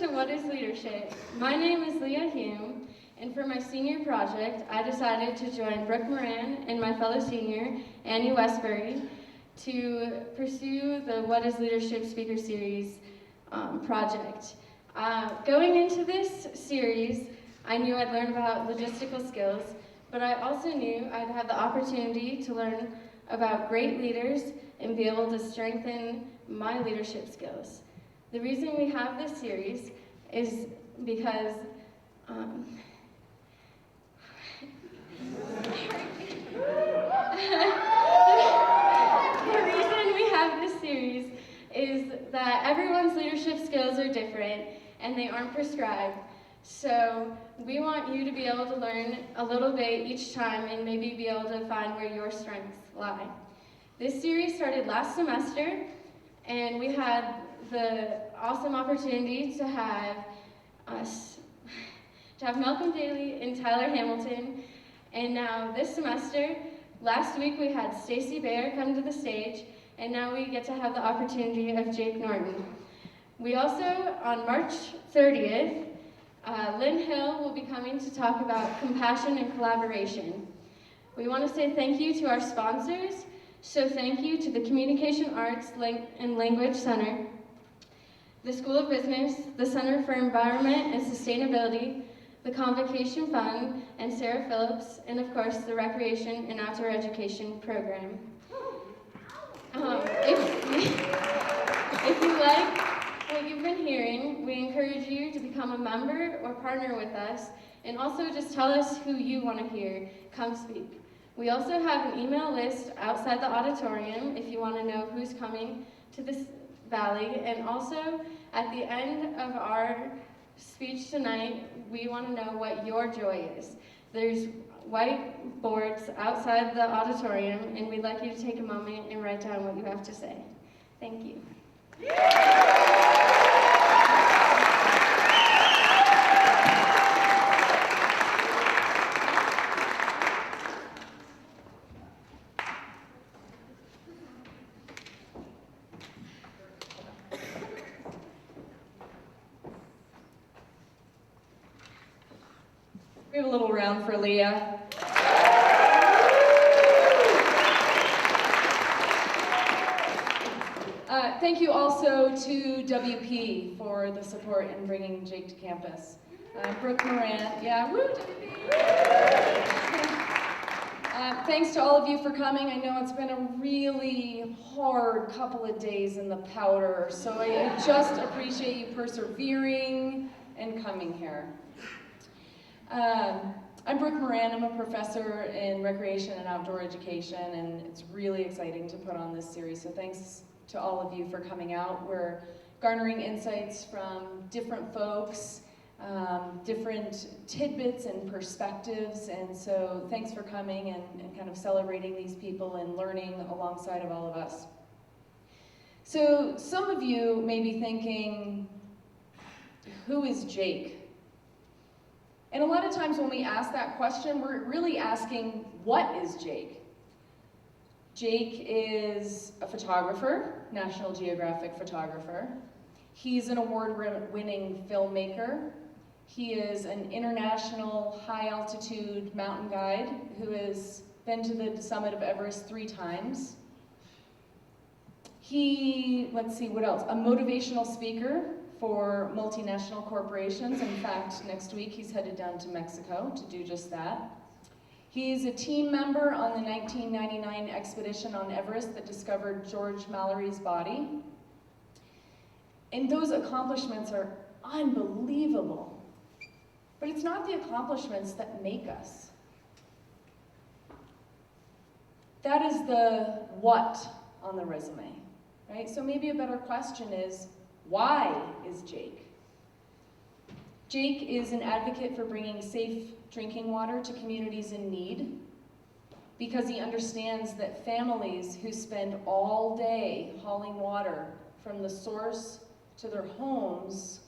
to What is Leadership? My name is Leah Hume, and for my senior project, I decided to join Brooke Moran and my fellow senior, Annie Westbury, to pursue the What is Leadership Speaker Series project. Going into this series, I knew I'd learn about logistical skills, but I also knew I'd have the opportunity to learn about great leaders and be able to strengthen my leadership skills. The reason we have this series is because the reason we have this series is that everyone's leadership skills are different and they aren't prescribed. So we want you to be able to learn a little bit each time and maybe be able to find where your strengths lie. This series started last semester, and we had the awesome opportunity to have Malcolm Daly and Tyler Hamilton, and now this semester, last week we had Stacy Baer come to the stage, and now we get to have the opportunity of Jake Norton. We also, on March 30th, Lynn Hill will be coming to talk about compassion and collaboration. We want to say thank you to our sponsors, so thank you to the Communication Arts and Language Center, the School of Business, the Center for Environment and Sustainability, the Convocation Fund, and Sarah Phillips, and of course the Recreation and Outdoor Education Program. If you like what you've been hearing, we encourage you to become a member or partner with us, and also just tell us who you want to hear come speak. We also have an email list outside the auditorium if you want to know who's coming to this valley, and also at the end of our speech tonight, we want to know what your joy is. There's white boards outside the auditorium, and we'd like you to take a moment and write down what you have to say. Thank you. We have a little round for Leah. Thank you also to WP for the support in bringing Jake to campus. Brooke Moran, yeah, woo, WP! Thanks to all of you for coming. I know it's been a really hard couple of days in the powder, so I just appreciate you persevering and coming here. I'm Brooke Moran. I'm a professor in recreation and outdoor education, and it's really exciting to put on this series, so thanks to all of you for coming out. We're garnering insights from different folks, different tidbits and perspectives, and so thanks for coming and kind of celebrating these people and learning alongside of all of us. So some of you may be thinking, who is Jake? And a lot of times when we ask that question, we're really asking, what is Jake? Jake is a photographer, National Geographic photographer. He's an award-winning filmmaker. He is an international high-altitude mountain guide who has been to the summit of Everest 3 times. Let's see, what else? A motivational speaker for multinational corporations. In fact, next week he's headed down to Mexico to do just that. He's a team member on the 1999 expedition on Everest that discovered George Mallory's body. And those accomplishments are unbelievable. But it's not the accomplishments that make us. That is the what on the resume, right? So maybe a better question is, why is Jake? Jake is an advocate for bringing safe drinking water to communities in need because he understands that families who spend all day hauling water from the source to their homes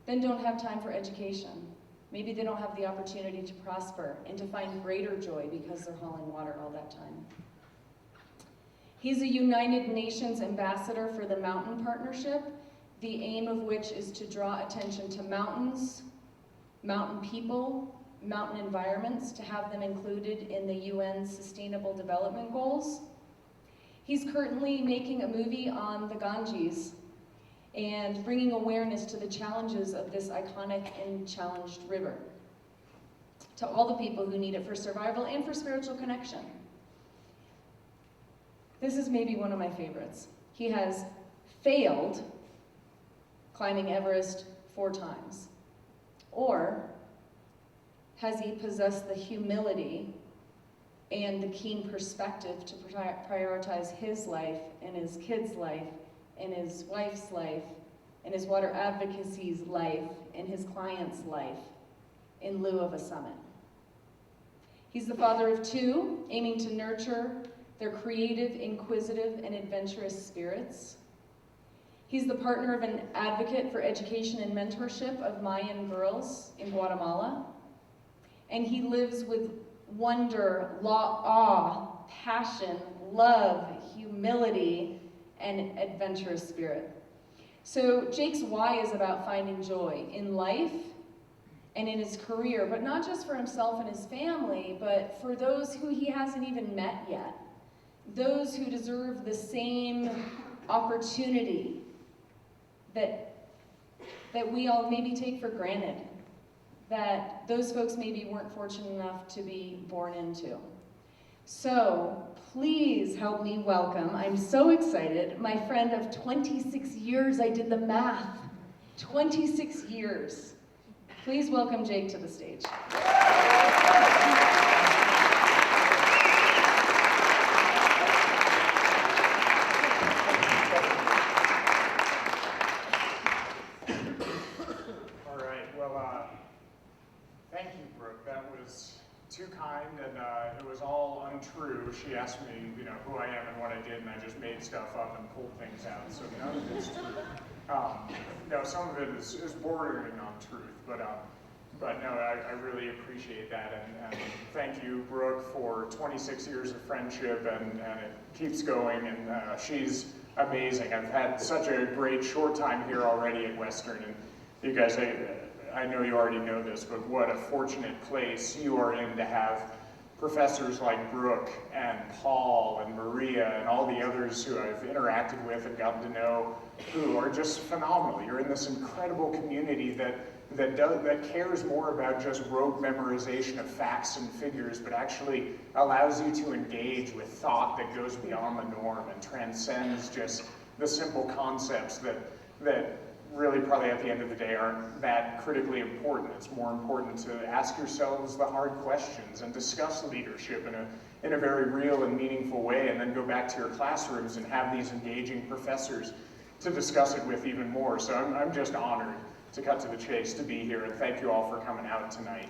then don't have time for education. Maybe they don't have the opportunity to prosper and to find greater joy because they're hauling water all that time. He's a United Nations ambassador for the Mountain Partnership the aim of which is to draw attention to mountains, mountain people, mountain environments, to have them included in the UN's Sustainable Development Goals. He's currently making a movie on the Ganges and bringing awareness to the challenges of this iconic and challenged river, to all the people who need it for survival and for spiritual connection. This is maybe one of my favorites. He has failed climbing Everest 4 times. Or has he possessed the humility and the keen perspective to prioritize his life and his kids' life and his wife's life and his water advocacy's life and his client's life in lieu of a summit? He's the father of 2, aiming to nurture their creative, inquisitive, and adventurous spirits. He's the partner of an advocate for education and mentorship of Mayan girls in Guatemala. And he lives with wonder, awe, passion, love, humility, and adventurous spirit. So Jake's why is about finding joy in life and in his career, but not just for himself and his family, but for those who he hasn't even met yet. Those who deserve the same opportunity that we all maybe take for granted, that those folks maybe weren't fortunate enough to be born into. So please help me welcome, I'm so excited, my friend of 26 years, I did the math, 26 years. Please welcome Jake to the stage. Too kind, and it was all untrue. She asked me, who I am and what I did, and I just made stuff up and pulled things out, so none of it's true. Some of it is bordering on truth, but no, I really appreciate that, and thank you, Brooke, for 26 years of friendship, and it keeps going, and she's amazing. I've had such a great short time here already at Western, and you guys, I know you already know this, but what a fortunate place you are in to have professors like Brooke and Paul and Maria and all the others who I've interacted with and gotten to know, who are just phenomenal. You're in this incredible community that cares more about just rote memorization of facts and figures, but actually allows you to engage with thought that goes beyond the norm and transcends just the simple concepts that really probably at the end of the day aren't that critically important. It's more important to ask yourselves the hard questions and discuss leadership in a very real and meaningful way, and then go back to your classrooms and have these engaging professors to discuss it with even more. So I'm just honored, to cut to the chase, to be here, and thank you all for coming out tonight.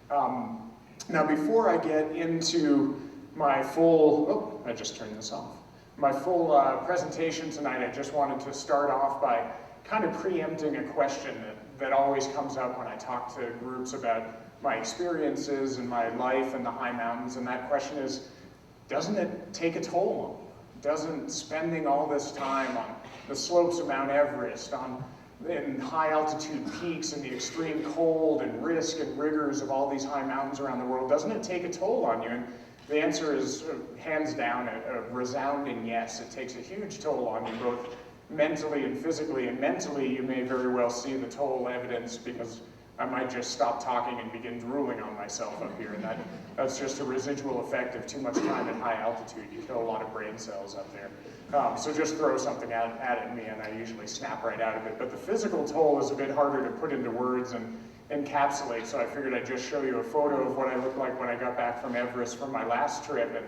Now before I get into my full, I just turned this off. My full presentation tonight, I just wanted to start off by kind of preempting a question that always comes up when I talk to groups about my experiences and my life in the high mountains, and that question is, doesn't it take a toll on you? Doesn't spending all this time on the slopes of Mount Everest, in high altitude peaks and the extreme cold and risk and rigors of all these high mountains around the world, doesn't it take a toll on you? And the answer is hands down a resounding yes. It takes a huge toll on you, both mentally and physically. And mentally, you may very well see the toll evidence, because I might just stop talking and begin drooling on myself up here, and that's just a residual effect of too much time at high altitude. You kill a lot of brain cells up there. So just throw something at me, and I usually snap right out of it. But the physical toll is a bit harder to put into words and encapsulate, so I figured I'd just show you a photo of what I looked like when I got back from Everest from my last trip, and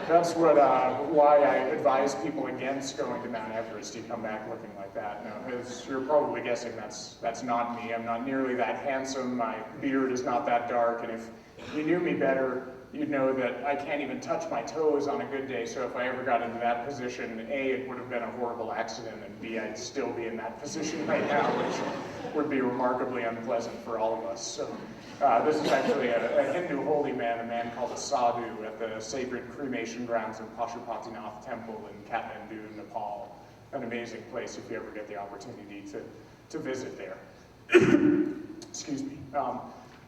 that's why I advise people against going to Mount Everest. You come back looking like that. Now, as you're probably guessing, that's not me. I'm not nearly that handsome. My beard is not that dark, and if you knew me better, you'd know that I can't even touch my toes on a good day. So if I ever got into that position, A, it would have been a horrible accident, and B, I'd still be in that position right now, which would be remarkably unpleasant for all of us. So this is actually a Hindu holy man, a man called a sadhu, at the sacred cremation grounds of Pashupatinath Temple in Kathmandu, Nepal. an amazing place if you ever get the opportunity to visit there. Excuse me.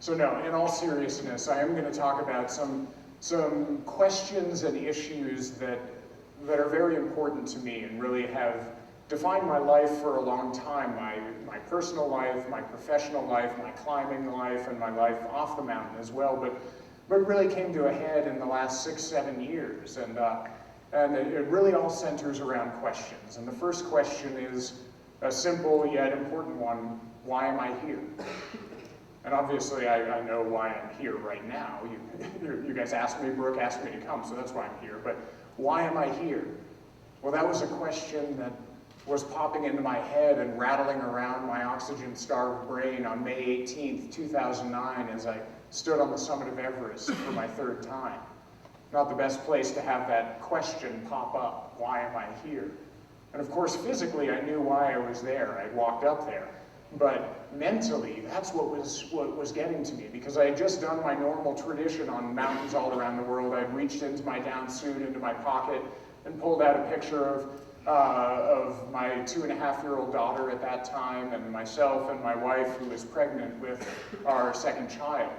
So no, in all seriousness, I am going to talk about some questions and issues that are very important to me and really have defined my life for a long time, my personal life, my professional life, my climbing life, and my life off the mountain as well, but really came to a head in the last 6-7 years, and it really all centers around questions. And the first question is a simple yet important one: why am I here? And obviously I know why I'm here right now. You guys asked me, Brooke asked me to come, so that's why I'm here, but why am I here? Well, that was a question that was popping into my head and rattling around my oxygen-starved brain on May 18th, 2009, as I stood on the summit of Everest for my 3rd time. Not the best place to have that question pop up. Why am I here? And of course, physically, I knew why I was there. I walked up there. But mentally, that's what was getting to me, because I had just done my normal tradition on mountains all around the world. I'd reached into my down suit, into my pocket, and pulled out a picture of my 2.5-year-old daughter at that time, and myself and my wife, who was pregnant with our 2nd child,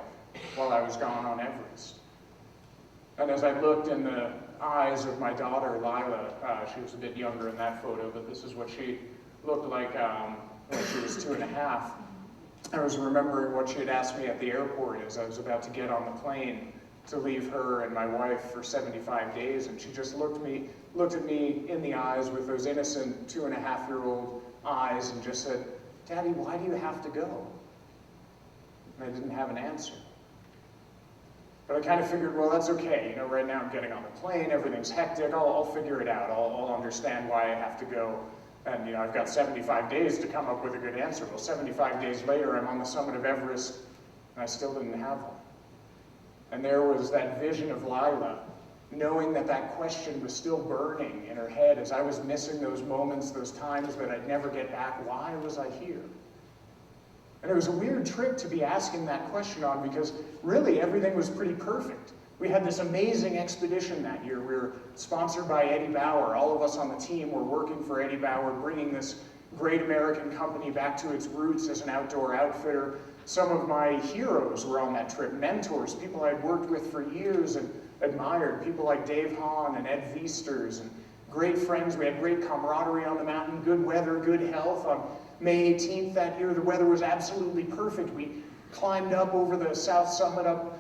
while I was gone on Everest. And as I looked in the eyes of my daughter, Lila, she was a bit younger in that photo, but this is what she looked like when she was 2.5. I was remembering what she had asked me at the airport as I was about to get on the plane to leave her and my wife for 75 days, and she just looked at me in the eyes with those innocent 2.5-year-old eyes and just said, "Daddy, why do you have to go?" And I didn't have an answer. But I kind of figured, well, that's okay. You know, right now I'm getting on the plane, everything's hectic, I'll figure it out. I'll understand why I have to go. And, you know, I've got 75 days to come up with a good answer. Well, 75 days later, I'm on the summit of Everest, and I still didn't have one. And there was that vision of Lila, knowing that that question was still burning in her head as I was missing those moments, those times that I'd never get back. Why was I here? And it was a weird trick to be asking that question on, because really everything was pretty perfect. We had this amazing expedition that year. We were sponsored by Eddie Bauer. All of us on the team were working for Eddie Bauer, bringing this great American company back to its roots as an outdoor outfitter. Some of my heroes were on that trip, mentors, people I'd worked with for years and admired, people like Dave Hahn and Ed Viesters, and great friends. We had great camaraderie on the mountain, good weather, good health. On May 18th that year, the weather was absolutely perfect. We climbed up over the south summit, up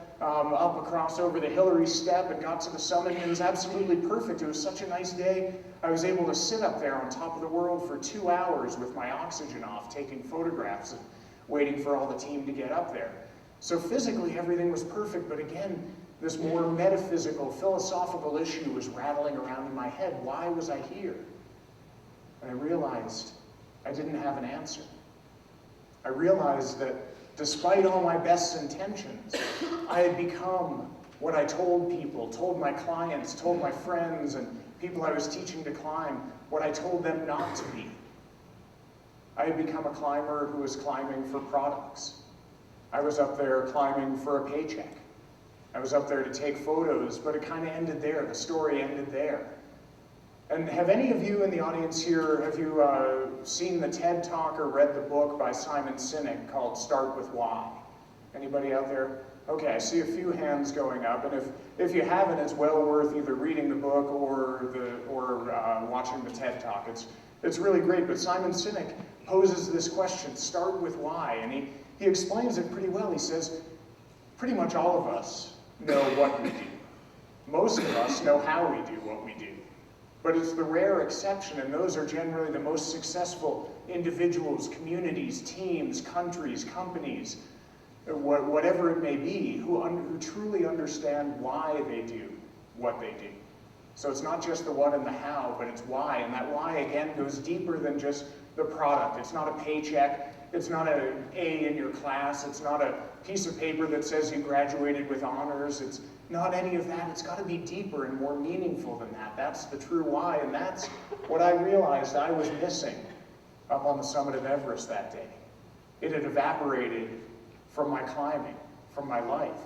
across over the Hillary Step, and got to the summit, and it was absolutely perfect. It was such a nice day. I was able to sit up there on top of the world for 2 hours with my oxygen off, taking photographs and waiting for all the team to get up there. So physically, everything was perfect, but again, this more metaphysical, philosophical issue was rattling around in my head. Why was I here? And I realized I didn't have an answer. I realized that despite all my best intentions, I had become what I told people, told my clients, told my friends, and people I was teaching to climb, what I told them not to be. I had become a climber who was climbing for products. I was up there climbing for a paycheck. I was up there to take photos, but it kind of ended there. The story ended there. And have any of you in the audience here, have you seen the TED Talk or read the book by Simon Sinek called Start With Why? Anybody out there? Okay, I see a few hands going up, and if you haven't, it's well worth either reading the book or watching the TED Talk. It's really great, but Simon Sinek poses this question, start with why, and he explains it pretty well. He says, pretty much all of us know what we do. Most of us know how we do what we do. But it's the rare exception, and those are generally the most successful individuals, communities, teams, countries, companies, whatever it may be, who truly understand why they do what they do. So it's not just the what and the how, but it's why, and that why, again, goes deeper than just the product. It's not a paycheck, it's not an A in your class, it's not a piece of paper that says you graduated with honors, it's not any of that. It's got to be deeper and more meaningful than that. That's the true why, and that's what I realized I was missing up on the summit of Everest that day. It had evaporated from my climbing, from my life,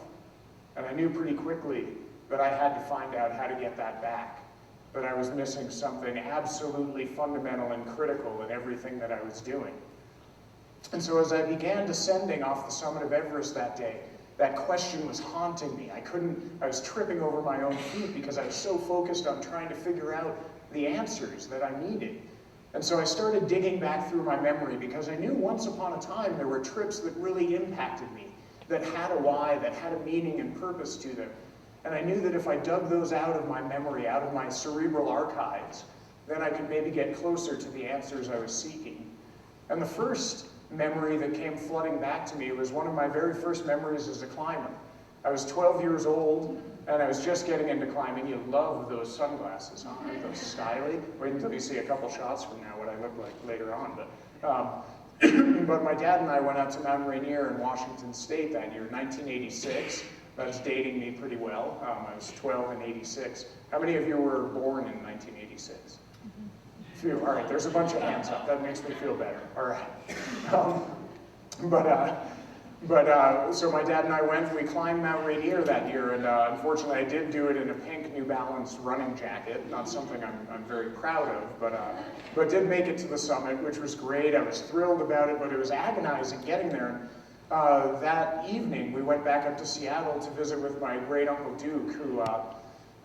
and I knew pretty quickly that I had to find out how to get that back. that I was missing something absolutely fundamental and critical in everything that I was doing. And so as I began descending off the summit of Everest that day, that question was haunting me. I was tripping over my own feet because I was so focused on trying to figure out the answers that I needed. And so I started digging back through my memory because I knew once upon a time there were trips that really impacted me, that had a why, that had a meaning and purpose to them. And I knew that if I dug those out of my memory, out of my cerebral archives, then I could maybe get closer to the answers I was seeking. And the first memory that came flooding back to me was one of my very first memories as a climber. I was 12 years old, and I was just getting into climbing. You love those sunglasses, huh? Aren't those stylish? Wait until you see a couple shots from now what I look like later on. But my dad and I went out to Mount Rainier in Washington State that year, 1986. That's dating me pretty well. I was 12 in 86. How many of you were born in 1986? Few. All right, there's a bunch of hands up. That makes me feel better. All right. So my dad and I went, we climbed Mount Rainier that year, and unfortunately I did do it in a pink New Balance running jacket, not something I'm very proud of, but did make it to the summit, which was great. I was thrilled about it, but it was agonizing getting there. That evening, we went back up to Seattle to visit with my great uncle Duke,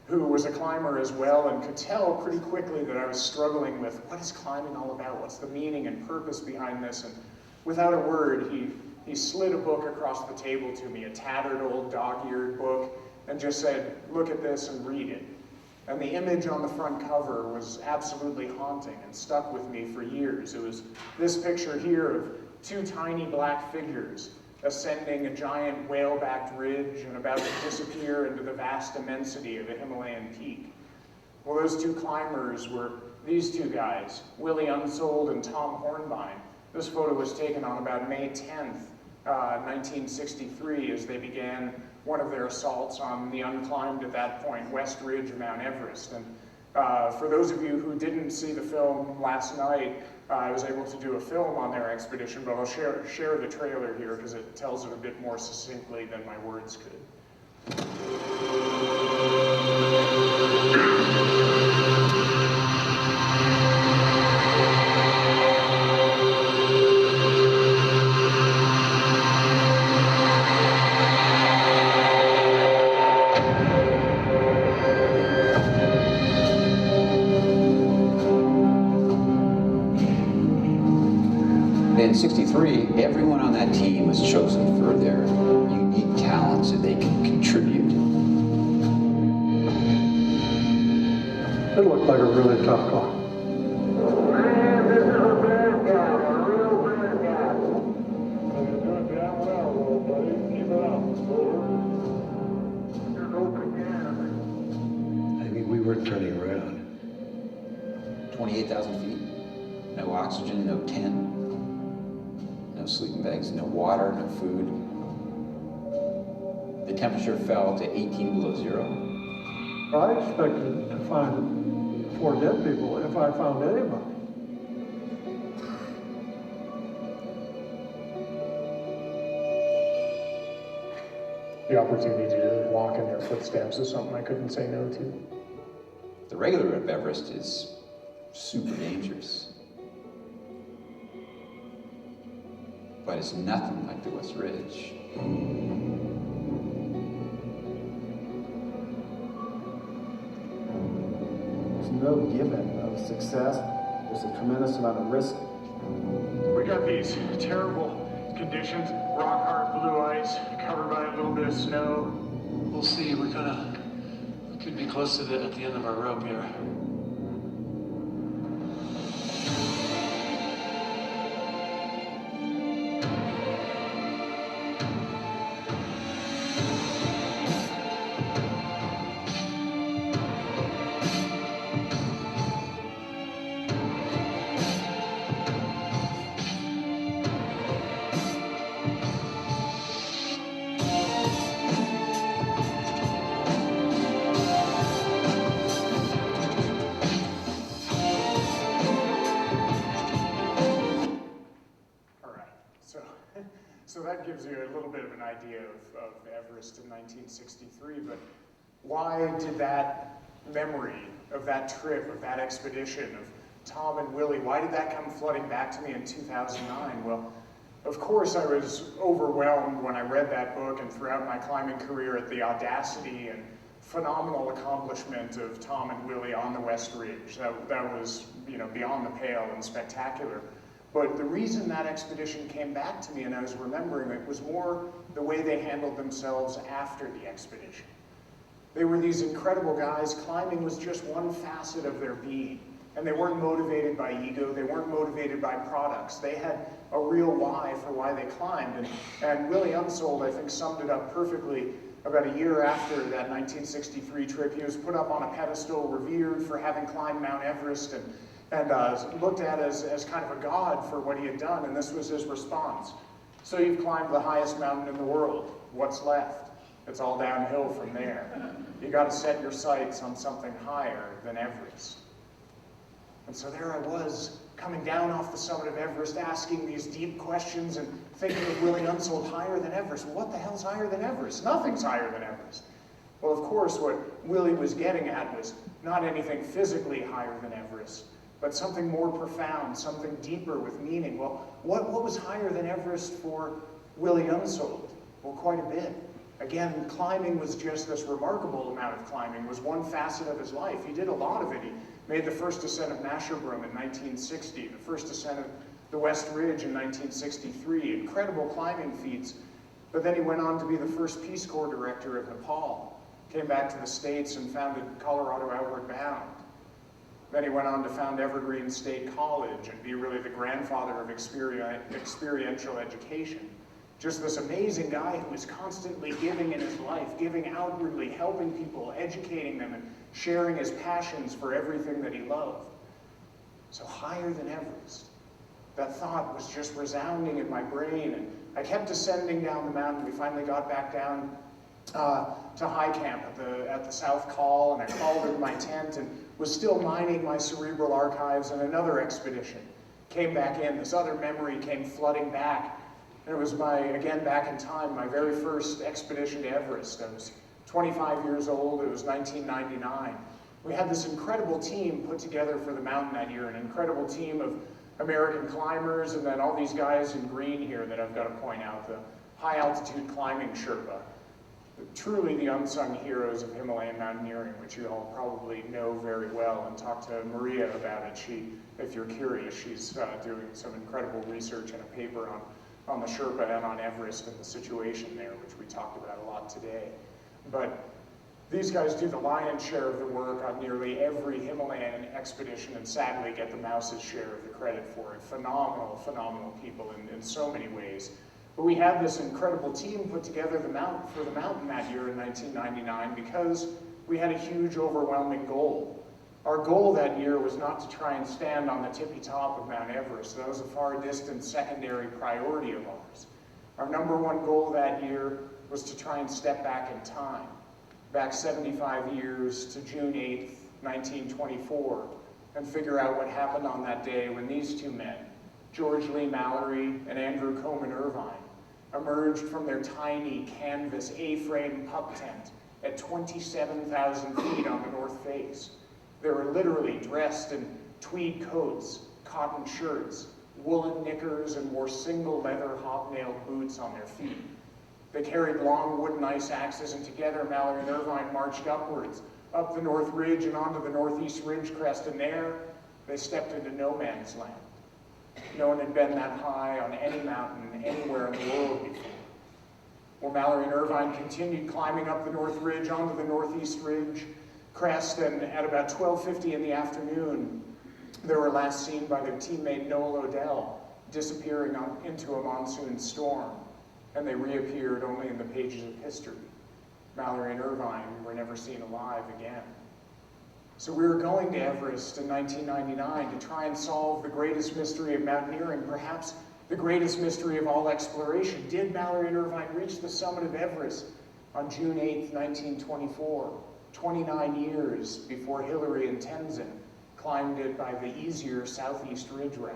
who was a climber as well, and could tell pretty quickly that I was struggling with what is climbing all about? What's the meaning and purpose behind this? And without a word, he slid a book across the table to me, a tattered old dog-eared book, and just said, look at this and read it. And the image on the front cover was absolutely haunting and stuck with me for years. It was this picture here of two tiny black figures ascending a giant whale-backed ridge and about to disappear into the vast immensity of a Himalayan peak. Well, those two climbers were these two guys, Willie Unsold and Tom Hornbein. This photo was taken on about May 10th, 1963, as they began one of their assaults on the unclimbed at that point West Ridge of Mount Everest. And for those of you who didn't see the film last night, I was able to do a film on their expedition, but I'll share the trailer here because it tells it a bit more succinctly than my words could. In '63, everyone on that team was chosen for their unique talents that they could contribute. It looked like a really tough call. Man, this is a bad guy, a real bad guy. You're doing damn well, little buddy. Keep it up, Just open again. I mean, we were turning around. 28,000 feet, no oxygen, no tent, no sleeping bags, no water, no food. The temperature fell to 18 below zero. I expected to find 4 dead people if I found anybody. The opportunity to walk in their footsteps is something I couldn't say no to. The regular route of Everest is super dangerous. But it's nothing like the West Ridge. There's no given of success. There's a tremendous amount of risk. We got these terrible conditions, rock hard blue ice, covered by a little bit of snow. We'll see. We could be close to at the end of our rope here. So that gives you a little bit of an idea of Everest in 1963, but why did that memory of that trip, of that expedition, of Tom and Willie, why did that come flooding back to me in 2009? Well, of course I was overwhelmed when I read that book and throughout my climbing career at the audacity and phenomenal accomplishment of Tom and Willie on the West Ridge. That was, beyond the pale and spectacular. But the reason that expedition came back to me and I was remembering it was more the way they handled themselves after the expedition. They were these incredible guys. Climbing was just one facet of their being. And they weren't motivated by ego. They weren't motivated by products. They had a real why for why they climbed. And Willie Unsold, I think, summed it up perfectly. About a year after that 1963 trip, he was put up on a pedestal, revered for having climbed Mount Everest, and looked at as kind of a god for what he had done. And this was his response. So you've climbed the highest mountain in the world. What's left? It's all downhill from there. You got to set your sights on something higher than Everest. And so there I was, coming down off the summit of Everest, asking these deep questions and thinking of Willie Unsold higher than Everest. Well, what the hell's higher than Everest? Nothing's higher than Everest. Well, of course, what Willie was getting at was not anything physically higher than Everest, but something more profound, something deeper with meaning. Well, what was higher than Everest for Willie Unsold? Well, quite a bit. Again, climbing was just this remarkable amount of climbing, was one facet of his life. He did a lot of it. He made the first ascent of Masherbrum in 1960, the first ascent of the West Ridge in 1963, incredible climbing feats. But then he went on to be the first Peace Corps director of Nepal, came back to the States and founded Colorado Outward Bound. Then he went on to found Evergreen State College and be really the grandfather of experiential education. Just this amazing guy who was constantly giving in his life, giving outwardly, helping people, educating them, and sharing his passions for everything that he loved. So higher than Everest. That thought was just resounding in my brain, and I kept ascending down the mountain. We finally got back down to high camp at the South Col, and I crawled into my tent and was still mining my cerebral archives, and another expedition came back in. This other memory came flooding back. And it was again back in time, my very first expedition to Everest. I was 25 years old, it was 1999. We had this incredible team put together for the mountain that year, an incredible team of American climbers, and then all these guys in green here that I've got to point out, the high altitude climbing Sherpa. Truly the unsung heroes of Himalayan mountaineering, which you all probably know very well, and talk to Maria about it. If you're curious, she's doing some incredible research and a paper on the Sherpa and on Everest and the situation there, which we talked about a lot today. But these guys do the lion's share of the work on nearly every Himalayan expedition and sadly get the mouse's share of the credit for it. Phenomenal, phenomenal people in so many ways. But we had this incredible team put together for the mountain that year in 1999 because we had a huge, overwhelming goal. Our goal that year was not to try and stand on the tippy top of Mount Everest. That was a far distant secondary priority of ours. Our number one goal that year was to try and step back in time, back 75 years to June 8th, 1924, and figure out what happened on that day when these two men, George Mallory and Andrew Coman Irvine, emerged from their tiny canvas A-frame pup tent at 27,000 feet on the north face. They were literally dressed in tweed coats, cotton shirts, woolen knickers, and wore single leather hobnailed boots on their feet. They carried long wooden ice axes, and together Mallory and Irvine marched upwards, up the North Ridge and onto the Northeast Ridge crest, and there they stepped into no man's land. No one had been that high on any mountain anywhere in the world before. Well, Mallory and Irvine continued climbing up the North Ridge onto the Northeast Ridge crest, and at about 12:50 in the afternoon, they were last seen by their teammate Noel Odell, disappearing into a monsoon storm, and they reappeared only in the pages of history. Mallory and Irvine were never seen alive again. So we were going to Everest in 1999 to try and solve the greatest mystery of mountaineering, perhaps the greatest mystery of all exploration. Did Mallory and Irvine reach the summit of Everest on June 8th, 1924, 29 years before Hillary and Tenzin climbed it by the easier Southeast Ridge route?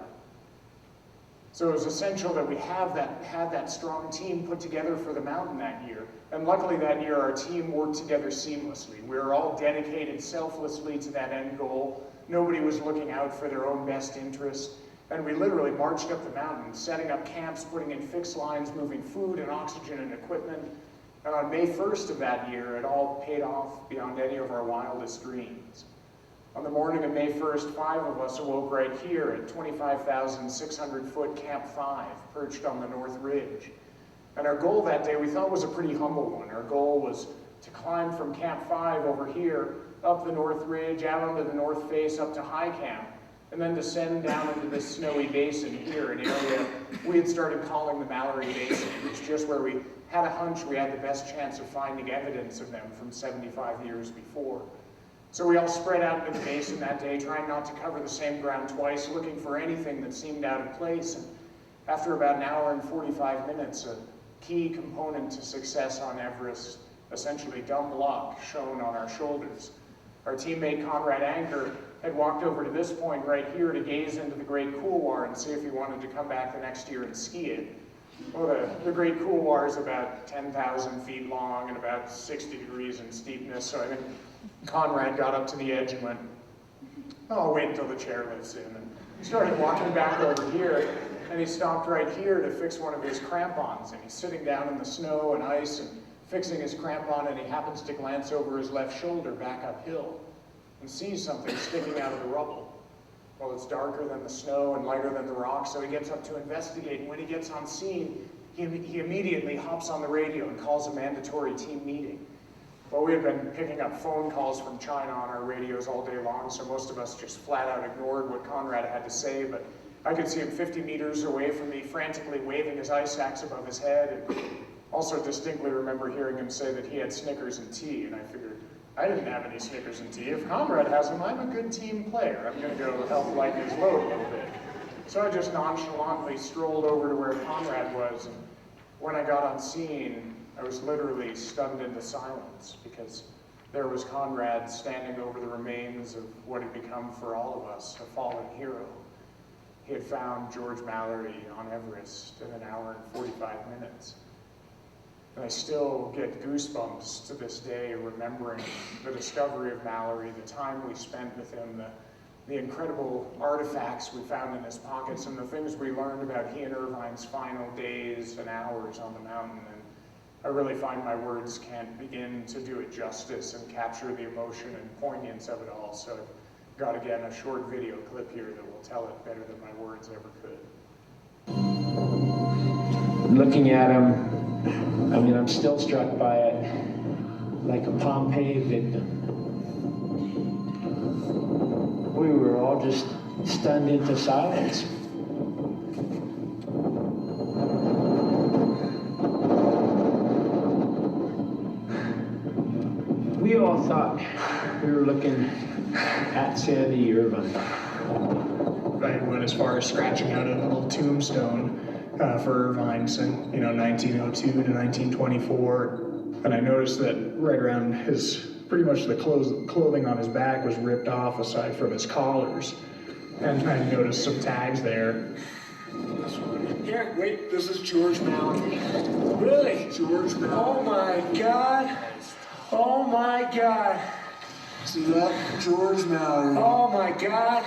So it was essential that we had that strong team put together for the mountain that year. And luckily that year our team worked together seamlessly. We were all dedicated selflessly to that end goal. Nobody was looking out for their own best interest. And we literally marched up the mountain, setting up camps, putting in fixed lines, moving food and oxygen and equipment. And on May 1st of that year, it all paid off beyond any of our wildest dreams. On the morning of May 1st, 5 of us awoke right here at 25,600 foot Camp 5, perched on the North Ridge. And our goal that day we thought was a pretty humble one. Our goal was to climb from Camp 5 over here, up the North Ridge, out onto the North Face, up to High Camp, and then descend down into this snowy basin here, an area we had started calling the Mallory Basin. It's just where we had a hunch we had the best chance of finding evidence of them from 75 years before. So we all spread out into the basin that day, trying not to cover the same ground twice, looking for anything that seemed out of place. And after about an hour and 45 minutes, a key component to success on Everest, essentially dumb luck, shone on our shoulders. Our teammate Conrad Anker had walked over to this point right here to gaze into the Great Couloir and see if he wanted to come back the next year and ski it. Well, the Great Couloir is about 10,000 feet long and about 60 degrees in steepness, so I think Conrad got up to the edge and went, "Oh, I'll wait until the chair lifts in," and started walking back over here, and he stopped right here to fix one of his crampons, and he's sitting down in the snow and ice and fixing his crampon, and he happens to glance over his left shoulder back uphill and sees something sticking out of the rubble. Well, it's darker than the snow and lighter than the rock, so he gets up to investigate, and when he gets on scene, he immediately hops on the radio and calls a mandatory team meeting. Well, we had been picking up phone calls from China on our radios all day long, so most of us just flat out ignored what Conrad had to say, but I could see him 50 meters away from me, frantically waving his ice axe above his head, and also distinctly remember hearing him say that he had Snickers and tea, and I figured, I didn't have any Snickers and tea. If Conrad has them, I'm a good team player. I'm gonna go help lighten his load a little bit. So I just nonchalantly strolled over to where Conrad was, and when I got on scene, I was literally stunned into silence because there was Conrad standing over the remains of what had become for all of us a fallen hero. He had found George Mallory on Everest in an hour and 45 minutes. And I still get goosebumps to this day remembering the discovery of Mallory, the time we spent with him, the incredible artifacts we found in his pockets, and the things we learned about he and Irvine's final days and hours on the mountain. And I really find my words can't begin to do it justice and capture the emotion and poignance of it all. So I've got, again, a short video clip here that will tell it better than my words ever could. Looking at him, I mean, I'm still struck by it, like a Pompeii victim. We were all just stunned into silence. We all thought we were looking at Sandy Irvine. I went as far as scratching out a little tombstone for Irvine, so, 1902 to 1924. And I noticed that right around pretty much the clothing on his back was ripped off aside from his collars. And I noticed some tags there. Yeah, wait, this is George Mallory. Really? George Mallory. Oh my God. Oh my God. See that? George Mallory. Oh my God.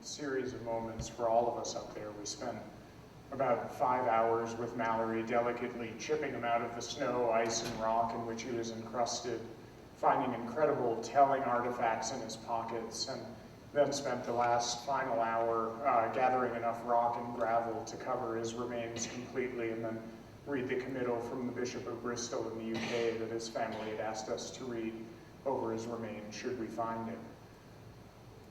Series of moments for all of us up there. We spent about 5 hours with Mallory, delicately chipping him out of the snow, ice, and rock in which he was encrusted, finding incredible telling artifacts in his pockets. And then spent the last final hour gathering enough rock and gravel to cover his remains completely, and then read the committal from the Bishop of Bristol in the UK that his family had asked us to read over his remains should we find him.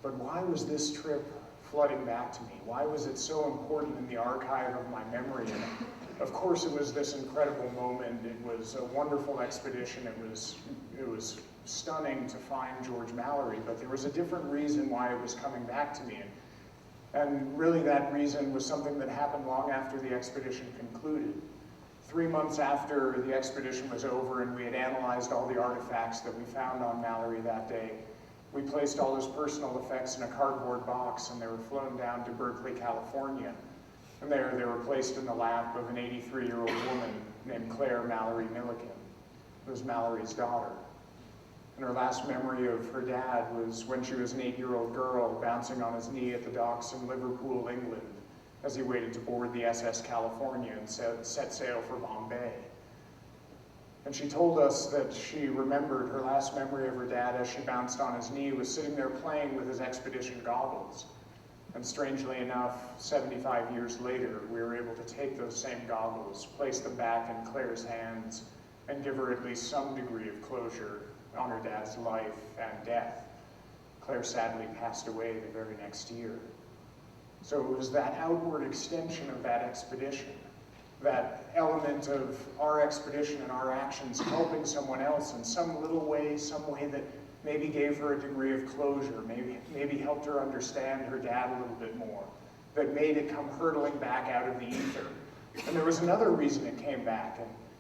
But why was this trip flooding back to me? Why was it so important in the archive of my memory? And of course it was this incredible moment. It was a wonderful expedition. It was stunning to find George Mallory, but there was a different reason why it was coming back to me. And really that reason was something that happened long after the expedition concluded. 3 months after the expedition was over and we had analyzed all the artifacts that we found on Mallory that day, we placed all his personal effects in a cardboard box and they were flown down to Berkeley, California. And there they were placed in the lap of an 83-year-old woman named Claire Mallory Milliken, who was Mallory's daughter. And her last memory of her dad was when she was an 8-year-old girl bouncing on his knee at the docks in Liverpool, England, as he waited to board the SS California and set sail for Bombay. And she told us that she remembered her last memory of her dad as she bounced on his knee was sitting there playing with his expedition goggles. And strangely enough, 75 years later, we were able to take those same goggles, place them back in Claire's hands, and give her at least some degree of closure on her dad's life and death. Claire sadly passed away the very next year. So it was that outward extension of that expedition, that element of our expedition and our actions helping someone else in some little way, some way that maybe gave her a degree of closure, maybe helped her understand her dad a little bit more, that made it come hurtling back out of the ether. And there was another reason it came back,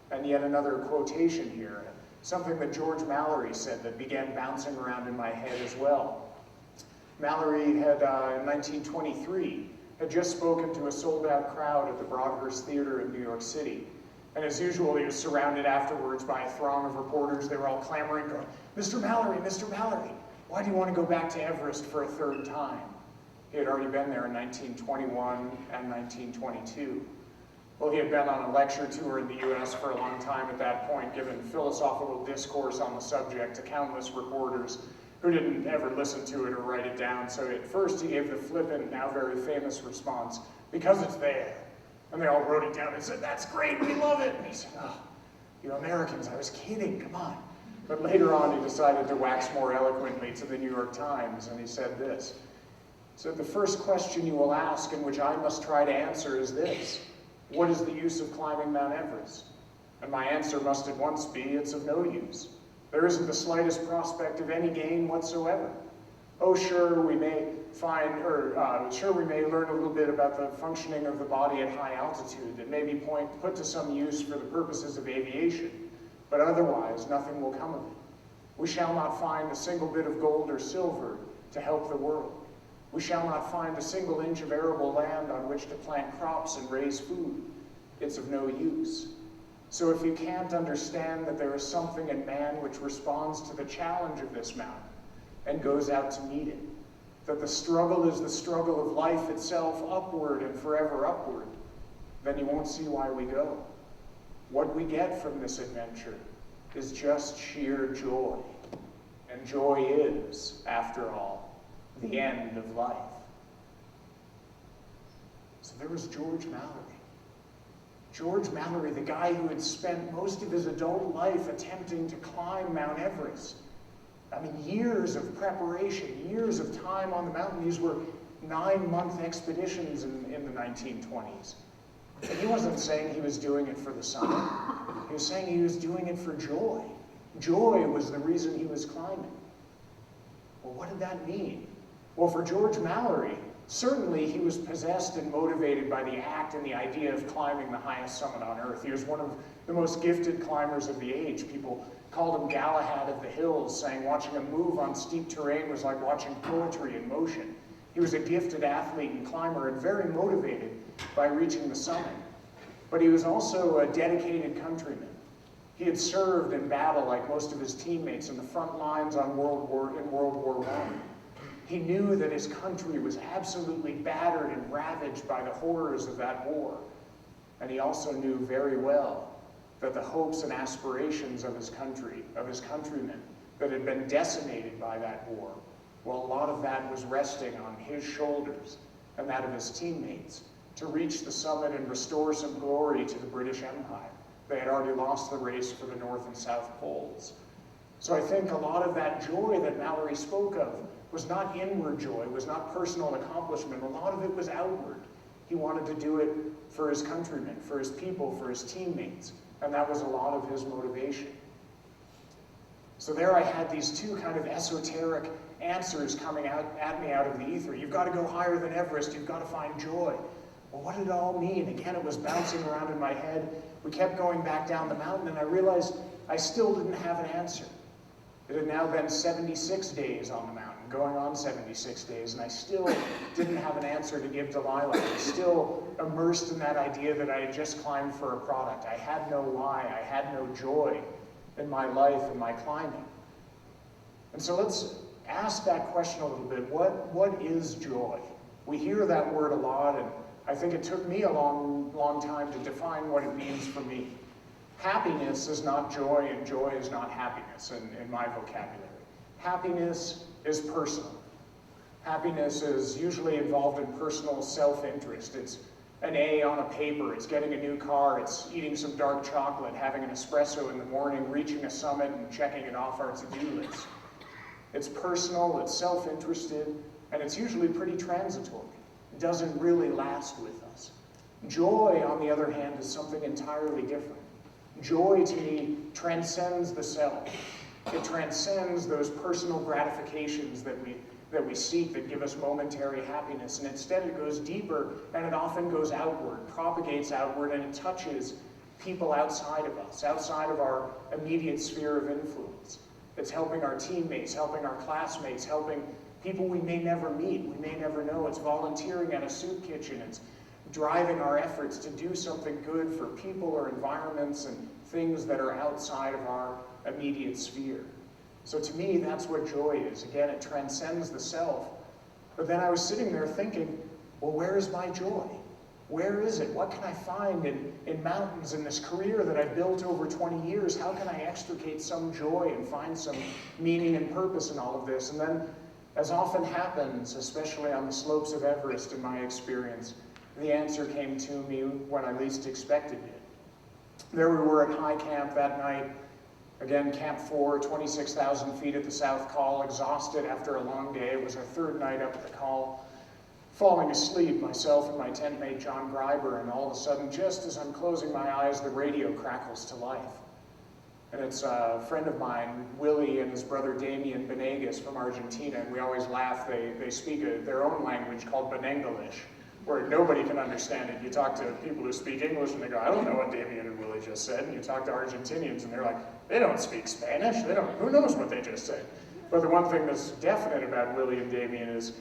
and yet another quotation here, something that George Mallory said that began bouncing around in my head as well. Mallory had, in 1923, had just spoken to a sold-out crowd at the Broadhurst Theater in New York City. And as usual, he was surrounded afterwards by a throng of reporters. They were all clamoring, going, Mr. Mallory, why do you want to go back to Everest for a third time? He had already been there in 1921 and 1922. Well, he had been on a lecture tour in the US for a long time at that point, giving philosophical discourse on the subject to countless reporters who didn't ever listen to it or write it down. So at first he gave the flippant, now very famous response, because it's there. And they all wrote it down and said, that's great, we love it. And he said, oh, you Americans, I was kidding, come on. But later on he decided to wax more eloquently to the New York Times, and he said this. He said, the first question you will ask, and which I must try to answer, is this: what is the use of climbing Mount Everest? And my answer must at once be, it's of no use. There isn't the slightest prospect of any gain whatsoever. Oh, sure, we may learn a little bit about the functioning of the body at high altitude that may be put to some use for the purposes of aviation, but otherwise nothing will come of it. We shall not find a single bit of gold or silver to help the world. We shall not find a single inch of arable land on which to plant crops and raise food. It's of no use. So if you can't understand that there is something in man which responds to the challenge of this mountain and goes out to meet it, that the struggle is the struggle of life itself, upward and forever upward, then you won't see why we go. What we get from this adventure is just sheer joy. And joy is, after all, the end of life. So there was George Mallory. George Mallory, the guy who had spent most of his adult life attempting to climb Mount Everest. I mean, years of preparation, years of time on the mountain. These were 9-month expeditions in the 1920s. And he wasn't saying he was doing it for the summit. He was saying he was doing it for joy. Joy was the reason he was climbing. Well, what did that mean? Well, for George Mallory, certainly he was possessed and motivated by the act and the idea of climbing the highest summit on earth. He was one of the most gifted climbers of the age. People called him Galahad of the Hills, saying watching him move on steep terrain was like watching poetry in motion. He was a gifted athlete and climber and very motivated by reaching the summit. But he was also a dedicated countryman. He had served in battle like most of his teammates in the front lines in World War I. He knew that his country was absolutely battered and ravaged by the horrors of that war. And he also knew very well that the hopes and aspirations of his country, of his countrymen, that had been decimated by that war, Well, a lot of that was resting on his shoulders and that of his teammates to reach the summit and restore some glory to the British Empire. They had already lost the race for the North and South Poles. So I think a lot of that joy that Mallory spoke of was not inward joy, was not personal accomplishment. A lot of it was outward. He wanted to do it for his countrymen, for his people, for his teammates, and that was a lot of his motivation. So there I had these two kind of esoteric answers coming out at me out of the ether. You've got to go higher than Everest, you've got to find joy. Well, what did it all mean? Again, it was bouncing around in my head. We kept going back down the mountain, and I realized I still didn't have an answer. It had now been 76 days on the mountain, going on 76 days, and I still didn't have an answer to give Delilah. I was still immersed in that idea that I had just climbed for a product. I had no why, I had no joy in my life and my climbing. And so let's ask that question a little bit. What is joy? We hear that word a lot, and I think it took me a long time to define what it means for me. Happiness is not joy, and joy is not happiness in my vocabulary. Happiness is personal. Happiness is usually involved in personal self-interest. It's an A on a paper, it's getting a new car, it's eating some dark chocolate, having an espresso in the morning, reaching a summit and checking it off our to-do list. It's personal, it's self-interested, and it's usually pretty transitory. It doesn't really last with us. Joy, on the other hand, is something entirely different. Joy, to me, transcends the self. It transcends those personal gratifications that we seek that give us momentary happiness, and instead it goes deeper, and it often goes outward, propagates outward, and it touches people outside of us, outside of our immediate sphere of influence. It's helping our teammates, helping our classmates, helping people we may never meet, we may never know. It's volunteering at a soup kitchen. It's driving our efforts to do something good for people or environments and things that are outside of our immediate sphere. So to me, that's what joy is. Again, it transcends the self. But then I was sitting there thinking, well, where is my joy? Where is it? What can I find in mountains, in this career that I've built over 20 years? How can I extricate some joy and find some meaning and purpose in all of this? And then, as often happens, especially on the slopes of Everest in my experience, the answer came to me when I least expected it. There we were at high camp that night. Again, Camp 4, 26,000 feet at the South Col, exhausted after a long day. It was our third night up at the col. Falling asleep, myself and my tent mate John Greiber, and all of a sudden, just as I'm closing my eyes, the radio crackles to life. And it's a friend of mine, Willie, and his brother Damien Benegas from Argentina, and we always laugh. They speak their own language called Benengalish, where nobody can understand it. You talk to people who speak English and they go, I don't know what Damien and Willie just said. And you talk to Argentinians and they're like, they don't speak Spanish. Who knows what they just said? But the one thing that's definite about Willie and Damien is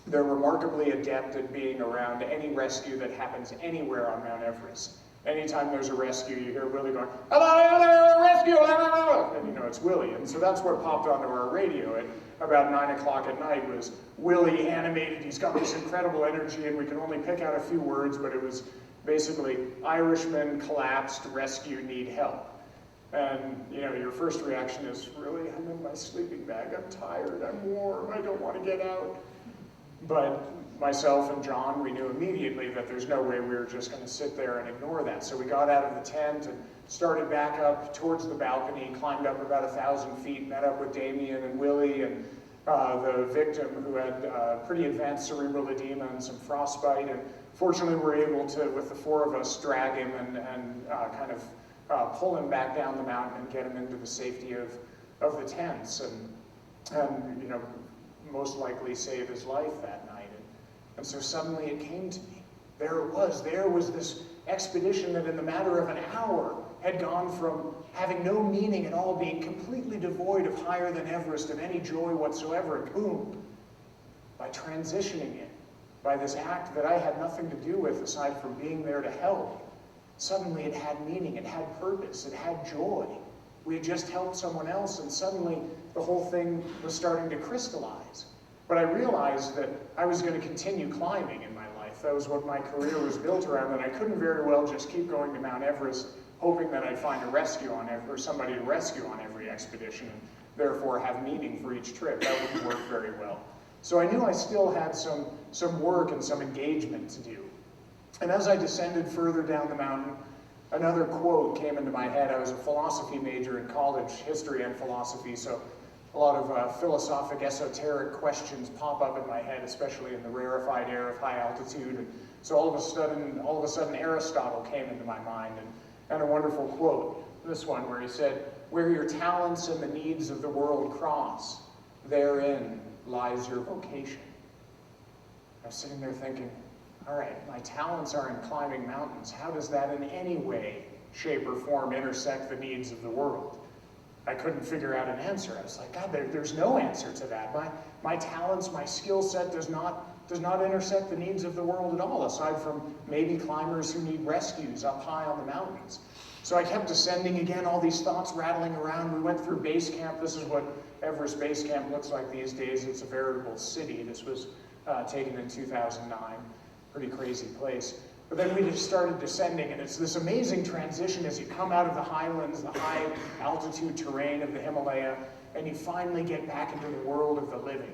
they're remarkably adept at being around any rescue that happens anywhere on Mount Everest. Anytime there's a rescue, you hear Willie going, hello, rescue, and you know it's Willie. And so that's what popped onto our radio at about 9 o'clock at night was Willie animated. He's got this incredible energy, and we can only pick out a few words, but it was basically Irishman collapsed, rescue, need help. And you know, your first reaction is, really, I'm in my sleeping bag, I'm tired, I'm warm, I don't want to get out. But myself and John, we knew immediately that there's no way we were just going to sit there and ignore that. So we got out of the tent and started back up towards the balcony, climbed up about 1,000 feet, met up with Damien and Willie and the victim who had pretty advanced cerebral edema and some frostbite. And fortunately, we were able to, with the four of us, drag him and kind of pull him back down the mountain and get him into the safety of the tents. And you know, most likely save his life that night. And so suddenly it came to me. There was this expedition that in the matter of an hour had gone from having no meaning at all, being completely devoid of higher than Everest, of any joy whatsoever, and boom, by transitioning it, by this act that I had nothing to do with aside from being there to help, suddenly it had meaning, it had purpose, it had joy. We had just helped someone else, and suddenly the whole thing was starting to crystallize. But I realized that I was going to continue climbing in my life. That was what my career was built around, and I couldn't very well just keep going to Mount Everest hoping that I'd find a rescue on or somebody to rescue on every expedition. And therefore have meaning for each trip. That wouldn't work very well. So I knew I still had some work and some engagement to do. And as I descended further down the mountain, another quote came into my head. I was a philosophy major in college, history and philosophy, so a lot of philosophic, esoteric questions pop up in my head, especially in the rarefied air of high altitude. And so all of a sudden Aristotle came into my mind, and a wonderful quote, this one where he said, "Where your talents and the needs of the world cross, therein lies your vocation." I was sitting there thinking, all right, my talents are in climbing mountains. How does that in any way, shape, or form intersect the needs of the world? I couldn't figure out an answer. I was like, God, there's no answer to that. My talents, my skill set does not intersect the needs of the world at all, aside from maybe climbers who need rescues up high on the mountains. So I kept descending again, all these thoughts rattling around. We went through base camp. This is what Everest base camp looks like these days. It's a veritable city. This was taken in 2009. Pretty crazy place. But then we just started descending, and it's this amazing transition as you come out of the highlands, the high altitude terrain of the Himalaya, and you finally get back into the world of the living.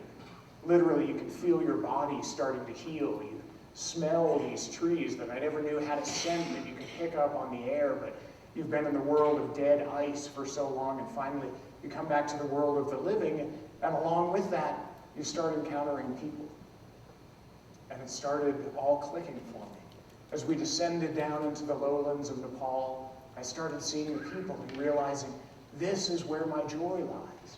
Literally, you can feel your body starting to heal. You smell these trees that I never knew had a scent that you could pick up on the air, but you've been in the world of dead ice for so long, and finally you come back to the world of the living, and along with that, you start encountering people. And it started all clicking for me. As we descended down into the lowlands of Nepal, I started seeing the people and realizing this is where my joy lies.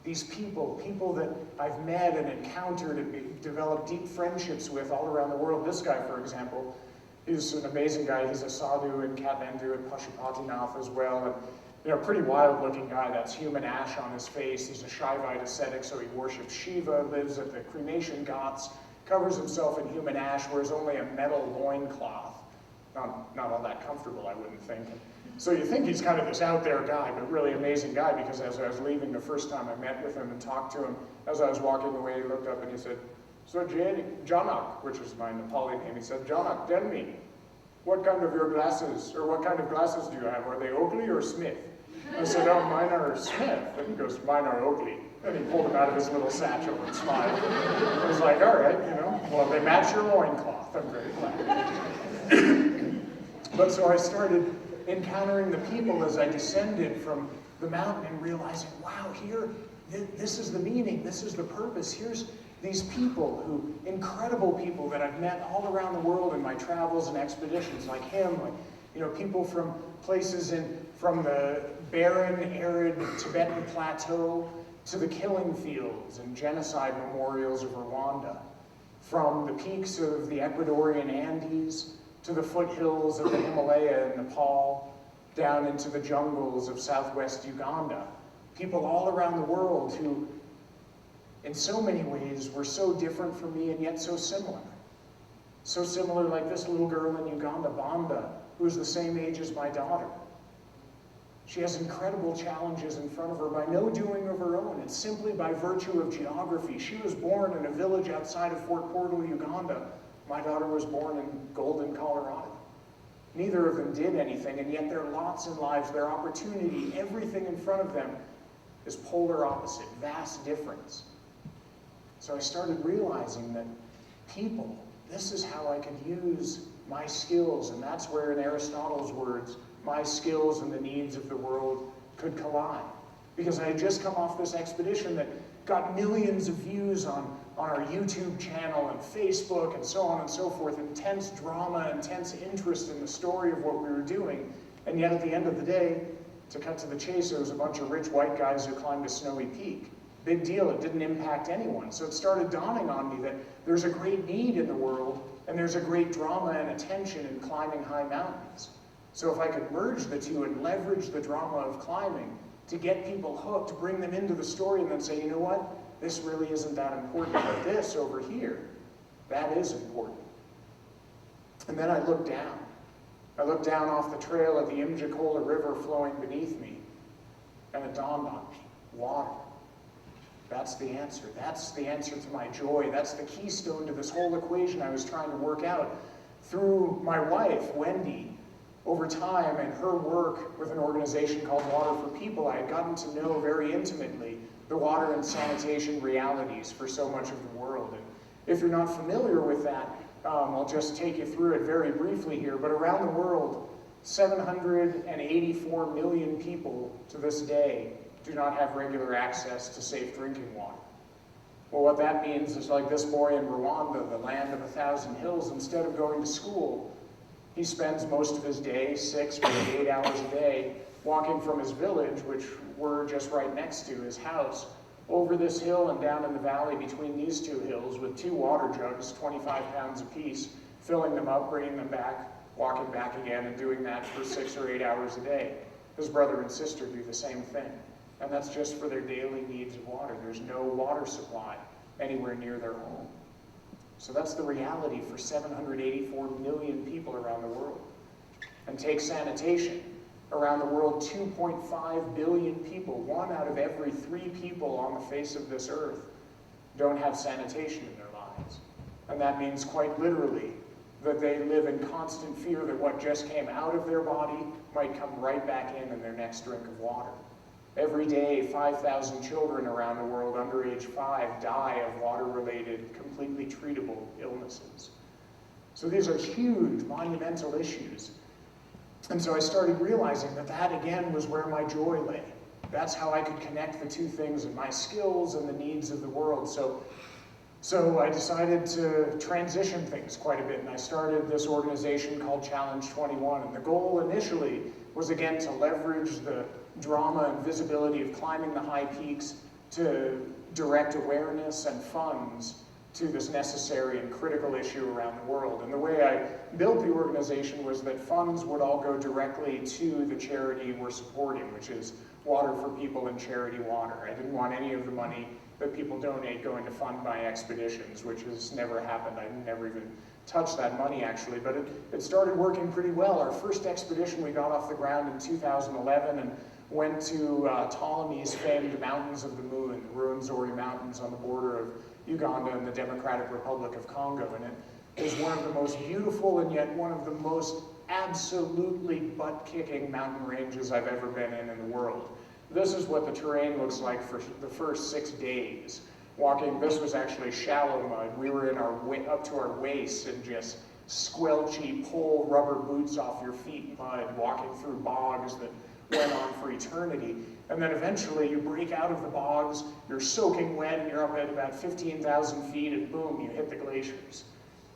These people that I've met and encountered and developed deep friendships with all around the world. This guy, for example, he's an amazing guy. He's a sadhu in Kathmandu and Pashupatinath as well. And, pretty wild-looking guy. That's human ash on his face. He's a Shaivite ascetic, so he worships Shiva, lives at the cremation ghats, covers himself in human ash, wears only a metal loincloth. Not all that comfortable, I wouldn't think. So you think he's kind of this out there guy, but really amazing guy, because as I was leaving the first time I met with him and talked to him, as I was walking away, he looked up and he said, "So Janak," which is my Nepali name, he said, "Janak, tell me, what kind of your glasses, or what kind of glasses do you have? Are they Oakley or Smith?" I said, "Oh, mine are Smith." And he goes, "Mine are Oakley." And he pulled them out of his little satchel and smiled. I was like, all right, well, they match your loincloth. I'm very glad. But so I started encountering the people as I descended from the mountain and realizing, wow, here, this is the meaning, this is the purpose. Here's these people incredible people that I've met all around the world in my travels and expeditions, like him, people from places from the barren, arid Tibetan plateau to the killing fields and genocide memorials of Rwanda, from the peaks of the Ecuadorian Andes to the foothills of the Himalaya in Nepal, down into the jungles of southwest Uganda. People all around the world who, in so many ways, were so different from me and yet so similar. So similar, like this little girl in Uganda, Banda, who's the same age as my daughter. She has incredible challenges in front of her by no doing of her own. It's simply by virtue of geography. She was born in a village outside of Fort Portal, Uganda. My daughter was born in Golden, Colorado. Neither of them did anything, and yet their lots in lives, their opportunity, everything in front of them is polar opposite, vast difference. So I started realizing that people, this is how I could use my skills, and that's where, in Aristotle's words, my skills and the needs of the world could collide. Because I had just come off this expedition that got millions of views on our YouTube channel and Facebook and so on and so forth, intense drama, intense interest in the story of what we were doing, and yet at the end of the day, to cut to the chase, it was a bunch of rich white guys who climbed a snowy peak. Big deal, it didn't impact anyone. So it started dawning on me that there's a great need in the world, and there's a great drama and attention in climbing high mountains. So if I could merge the two and leverage the drama of climbing to get people hooked, bring them into the story, and then say, you know what? This really isn't that important, but this over here, that is important. And then I looked down. I looked down off the trail at the Imjakola River flowing beneath me, and it dawned on me, water. That's the answer. That's the answer to my joy. That's the keystone to this whole equation I was trying to work out through my wife, Wendy, over time and her work with an organization called Water for People, I had gotten to know very intimately the water and sanitation realities for so much of the world. And if you're not familiar with that, I'll just take you through it very briefly here, but around the world, 784 million people to this day do not have regular access to safe drinking water. Well, what that means is like this boy in Rwanda, the land of 1,000 hills, instead of going to school, he spends most of his day, 6 to 8 hours a day, walking from his village, which we're just right next to, his house, over this hill and down in the valley between these two hills with 2 water jugs, 25 pounds apiece, filling them up, bringing them back, walking back again, and doing that for 6 or 8 hours a day. His brother and sister do the same thing. And that's just for their daily needs of water. There's no water supply anywhere near their home. So that's the reality for 784 million people around the world. And take sanitation. Around the world, 2.5 billion people, 1 out of every 3 people on the face of this earth, don't have sanitation in their lives. And that means quite literally that they live in constant fear that what just came out of their body might come right back in their next drink of water. Every day, 5,000 children around the world under age 5 die of water-related, completely treatable illnesses. So these are huge, monumental issues. And so I started realizing that that, again, was where my joy lay. That's how I could connect the two things, and my skills and the needs of the world. So I decided to transition things quite a bit, and I started this organization called Challenge 21. And the goal initially was, again, to leverage the drama and visibility of climbing the high peaks to direct awareness and funds to this necessary and critical issue around the world. And the way I built the organization was that funds would all go directly to the charity we're supporting, which is Water for People and Charity Water. I didn't want any of the money that people donate going to fund my expeditions, which has never happened. I never even touched that money, actually, but it started working pretty well. Our first expedition, we got off the ground in 2011 and went to Ptolemy's famed Mountains of the Moon, the Ruwenzori Mountains on the border of Uganda and the Democratic Republic of Congo. And it is one of the most beautiful and yet one of the most absolutely butt-kicking mountain ranges I've ever been in the world. This is what the terrain looks like for the first 6 days. Walking, this was actually shallow mud. We were in our up to our waists in just squelchy, pull rubber boots off your feet mud, walking through bogs that went on for eternity. And then eventually you break out of the bogs, you're soaking wet, and you're up at about 15,000 feet, and boom, you hit the glaciers.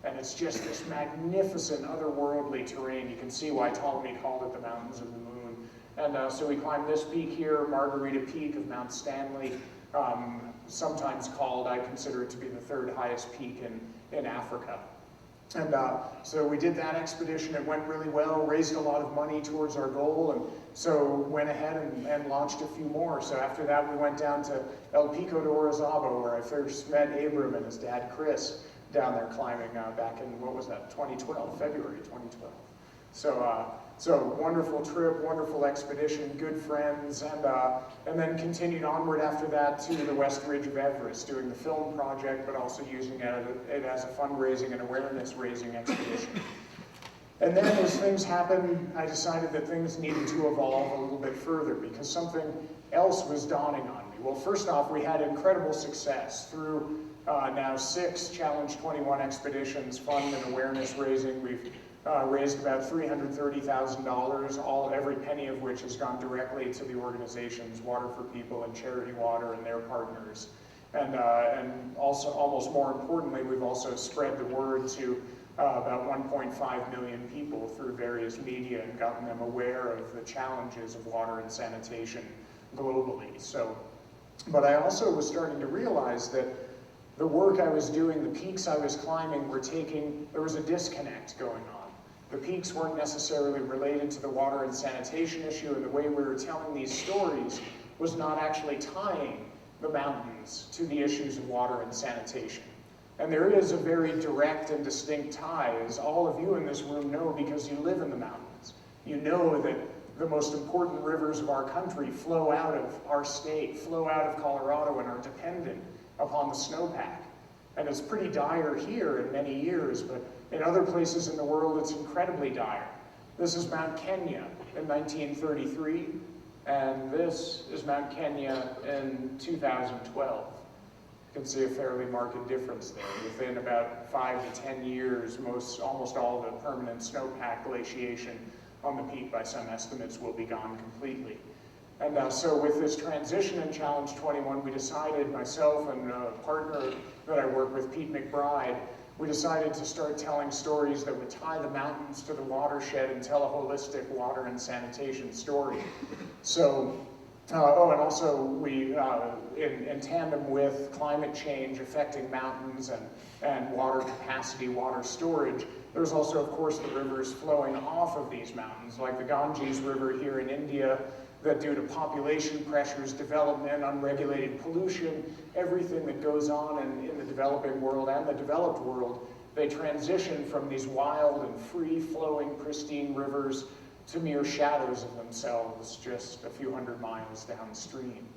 And it's just this magnificent, otherworldly terrain. You can see why Ptolemy called it the Mountains of the Moon. And so we climbed this peak here, Margarita Peak of Mount Stanley, sometimes called, I consider it to be the 3rd highest peak in Africa. And so we did that expedition. It went really well, raised a lot of money towards our goal, and so went ahead and launched a few more. So after that, we went down to El Pico de Orizaba, where I first met Abram and his dad, Chris, down there climbing back in, what was that, 2012, February 2012. So wonderful trip, wonderful expedition, good friends, and then continued onward after that to the West Ridge of Everest, doing the film project, but also using it as a fundraising and awareness-raising expedition. And then as things happened, I decided that things needed to evolve a little bit further because something else was dawning on me. Well, first off, we had incredible success through now 6 Challenge 21 expeditions, fund and awareness raising. We've raised about $330,000, every penny of which has gone directly to the organizations, Water for People and Charity Water and their partners. And also, almost more importantly, we've also spread the word to about 1.5 million people through various media and gotten them aware of the challenges of water and sanitation globally. But I also was starting to realize that the work I was doing, the peaks I was climbing there was a disconnect going on. The peaks weren't necessarily related to the water and sanitation issue, and the way we were telling these stories was not actually tying the mountains to the issues of water and sanitation. And there is a very direct and distinct tie, as all of you in this room know because you live in the mountains. You know that the most important rivers of our country flow out of our state, flow out of Colorado, and are dependent upon the snowpack. And it's pretty dire here in many years, but in other places in the world it's incredibly dire. This is Mount Kenya in 1933, and this is Mount Kenya in 2012. You can see a fairly marked difference there. Within about 5 to 10 years, almost all the permanent snowpack glaciation on the peak, by some estimates, will be gone completely. And so with this transition in Challenge 21, we decided, myself and a partner that I work with, Pete McBride, we decided to start telling stories that would tie the mountains to the watershed and tell a holistic water and sanitation story. So, and also we, in tandem with climate change affecting mountains and water capacity, water storage, there's also, of course, the rivers flowing off of these mountains, like the Ganges River here in India, that due to population pressures, development, unregulated pollution, everything that goes on in the developing world and the developed world, they transition from these wild and free-flowing, pristine rivers to mere shadows of themselves just a few hundred miles downstream.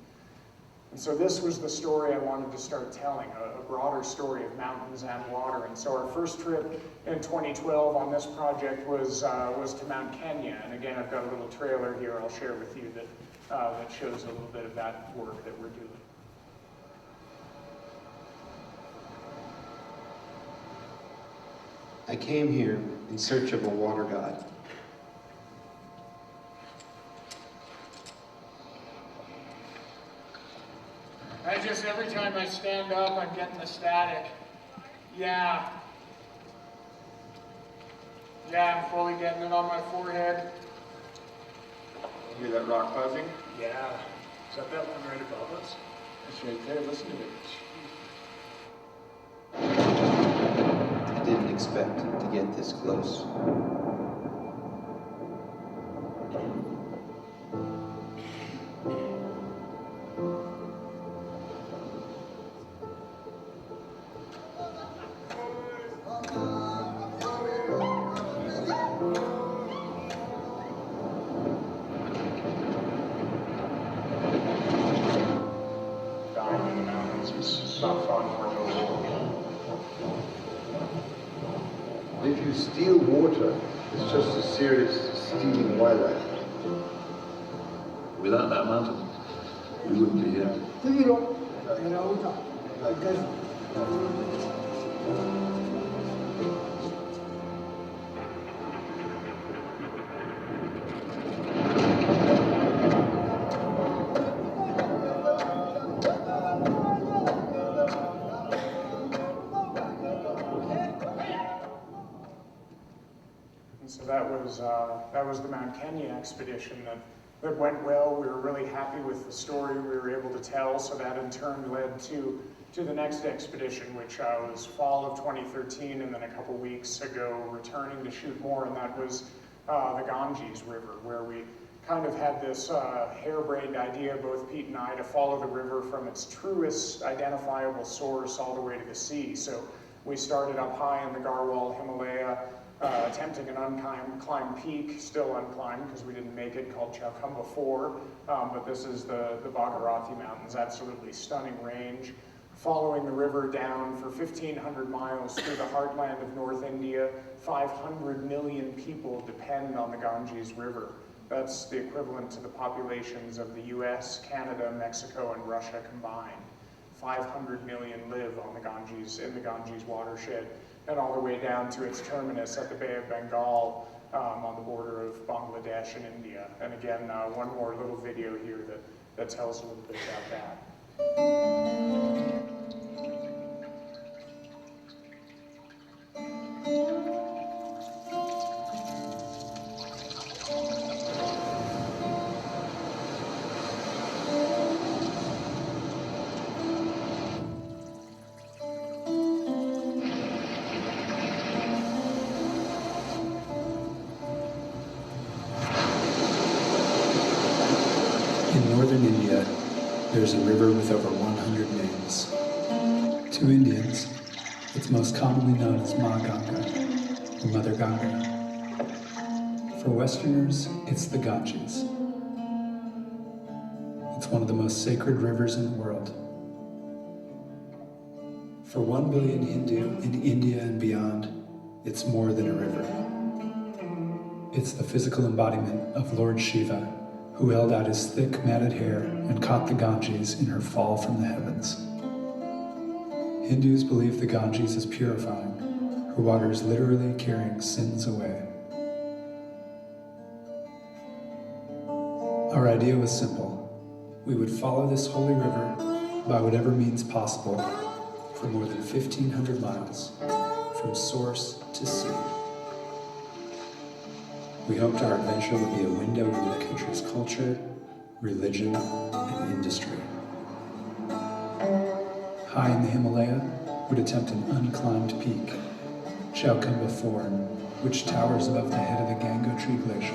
And so this was the story I wanted to start telling, a broader story of mountains and water. And so our first trip in 2012 on this project was to Mount Kenya. And again, I've got a little trailer here I'll share with you that shows a little bit of that work that we're doing. I came here in search of a water god. Every time I stand up, I'm getting the static. Yeah, I'm fully getting it on my forehead. You hear that rock buzzing? Yeah. Is that one right above us? It's right there, listen to it. I didn't expect to get this close. If you steal water, it's just as serious as stealing wildlife. Without that mountain, we wouldn't be here. That was the Mount Kenya expedition that went well. We were really happy with the story we were able to tell, so that in turn led to the next expedition, which was fall of 2013, and then a couple weeks ago returning to shoot more, and that was the Ganges River, where we kind of had this harebrained idea, both Pete and I, to follow the river from its truest identifiable source all the way to the sea. So we started up high in the Garhwal Himalaya, attempting an unclimbed peak, still unclimbed because we didn't make it, called Chowkhamba 4, but this is the Bhagirathi Mountains, absolutely stunning range. Following the river down for 1,500 miles through the heartland of North India, 500 million people depend on the Ganges River. That's the equivalent to the populations of the US, Canada, Mexico, and Russia combined. 500 million live on the Ganges, in the Ganges watershed, and all the way down to its terminus at the Bay of Bengal on the border of Bangladesh and India. And again, one more little video here that tells a little bit about that. In northern India, there's a river with over 100 names. To Indians, it's most commonly known as Ma Ganga, or Mother Ganga. For Westerners, it's the Ganges. It's one of the most sacred rivers in the world. For 1 billion Hindu in India and beyond, it's more than a river. It's the physical embodiment of Lord Shiva, who held out his thick, matted hair and caught the Ganges in her fall from the heavens. Hindus believe the Ganges is purifying, her waters literally carrying sins away. Our idea was simple. We would follow this holy river by whatever means possible for more than 1,500 miles, from source to sea. We hoped our adventure would be a window into the country's culture, religion, and industry. High in the Himalaya would attempt an unclimbed peak, Chowkhamba Forum, which towers above the head of the Gangotri Glacier.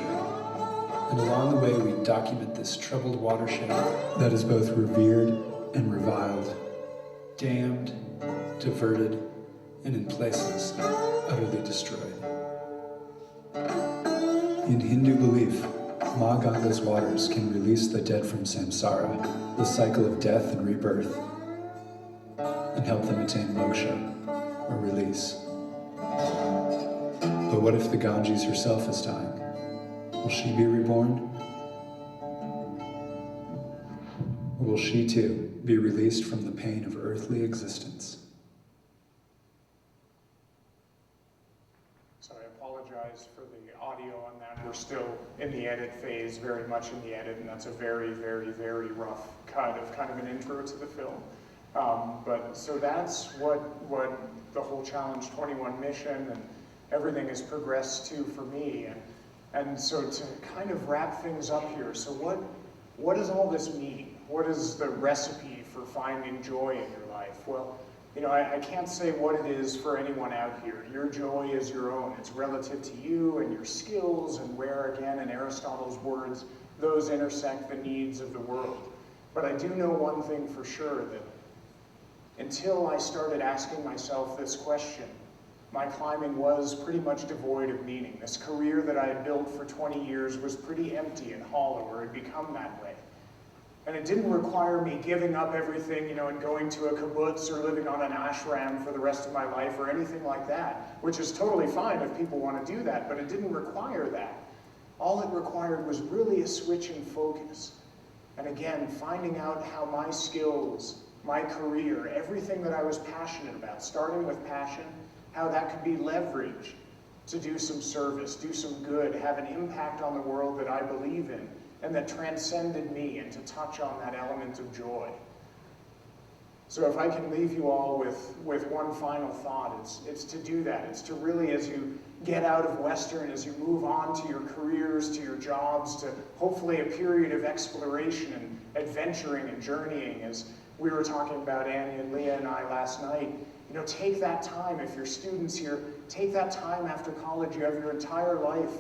And along the way, we document this troubled watershed that is both revered and reviled, dammed, diverted, and in places, utterly destroyed. In Hindu belief, Ma Ganga's waters can release the dead from samsara, the cycle of death and rebirth, and help them attain moksha, or release. But what if the Ganges herself is dying? Will she be reborn? Or will she too be released from the pain of earthly existence? So I apologize for the audio on that. We're still in the edit phase, very much in the edit, and that's a very, very, very rough cut of kind of an intro to the film. But so that's what the whole Challenge 21 mission and everything has progressed to for me. And so to kind of wrap things up here, so what does all this mean? What is the recipe for finding joy in your life? Well, you know, I can't say what it is for anyone out here. Your joy is your own. It's relative to you and your skills and where, again, in Aristotle's words, those intersect the needs of the world. But I do know one thing for sure, that until I started asking myself this question, my climbing was pretty much devoid of meaning. This career that I had built for 20 years was pretty empty and hollow, or had become that way. And it didn't require me giving up everything, you know, and going to a kibbutz or living on an ashram for the rest of my life or anything like that, which is totally fine if people want to do that, but it didn't require that. All it required was really a switch in focus. And again, finding out how my skills, my career, everything that I was passionate about, starting with passion, how that could be leveraged to do some service, do some good, have an impact on the world that I believe in, and that transcended me, and to touch on that element of joy. So if I can leave you all with one final thought, it's to do that. It's to really, as you get out of Western, as you move on to your careers, to your jobs, to hopefully a period of exploration and adventuring and journeying, as we were talking about, Annie and Leah and I last night. You know, take that time. If you're students here, take that time after college. You have your entire life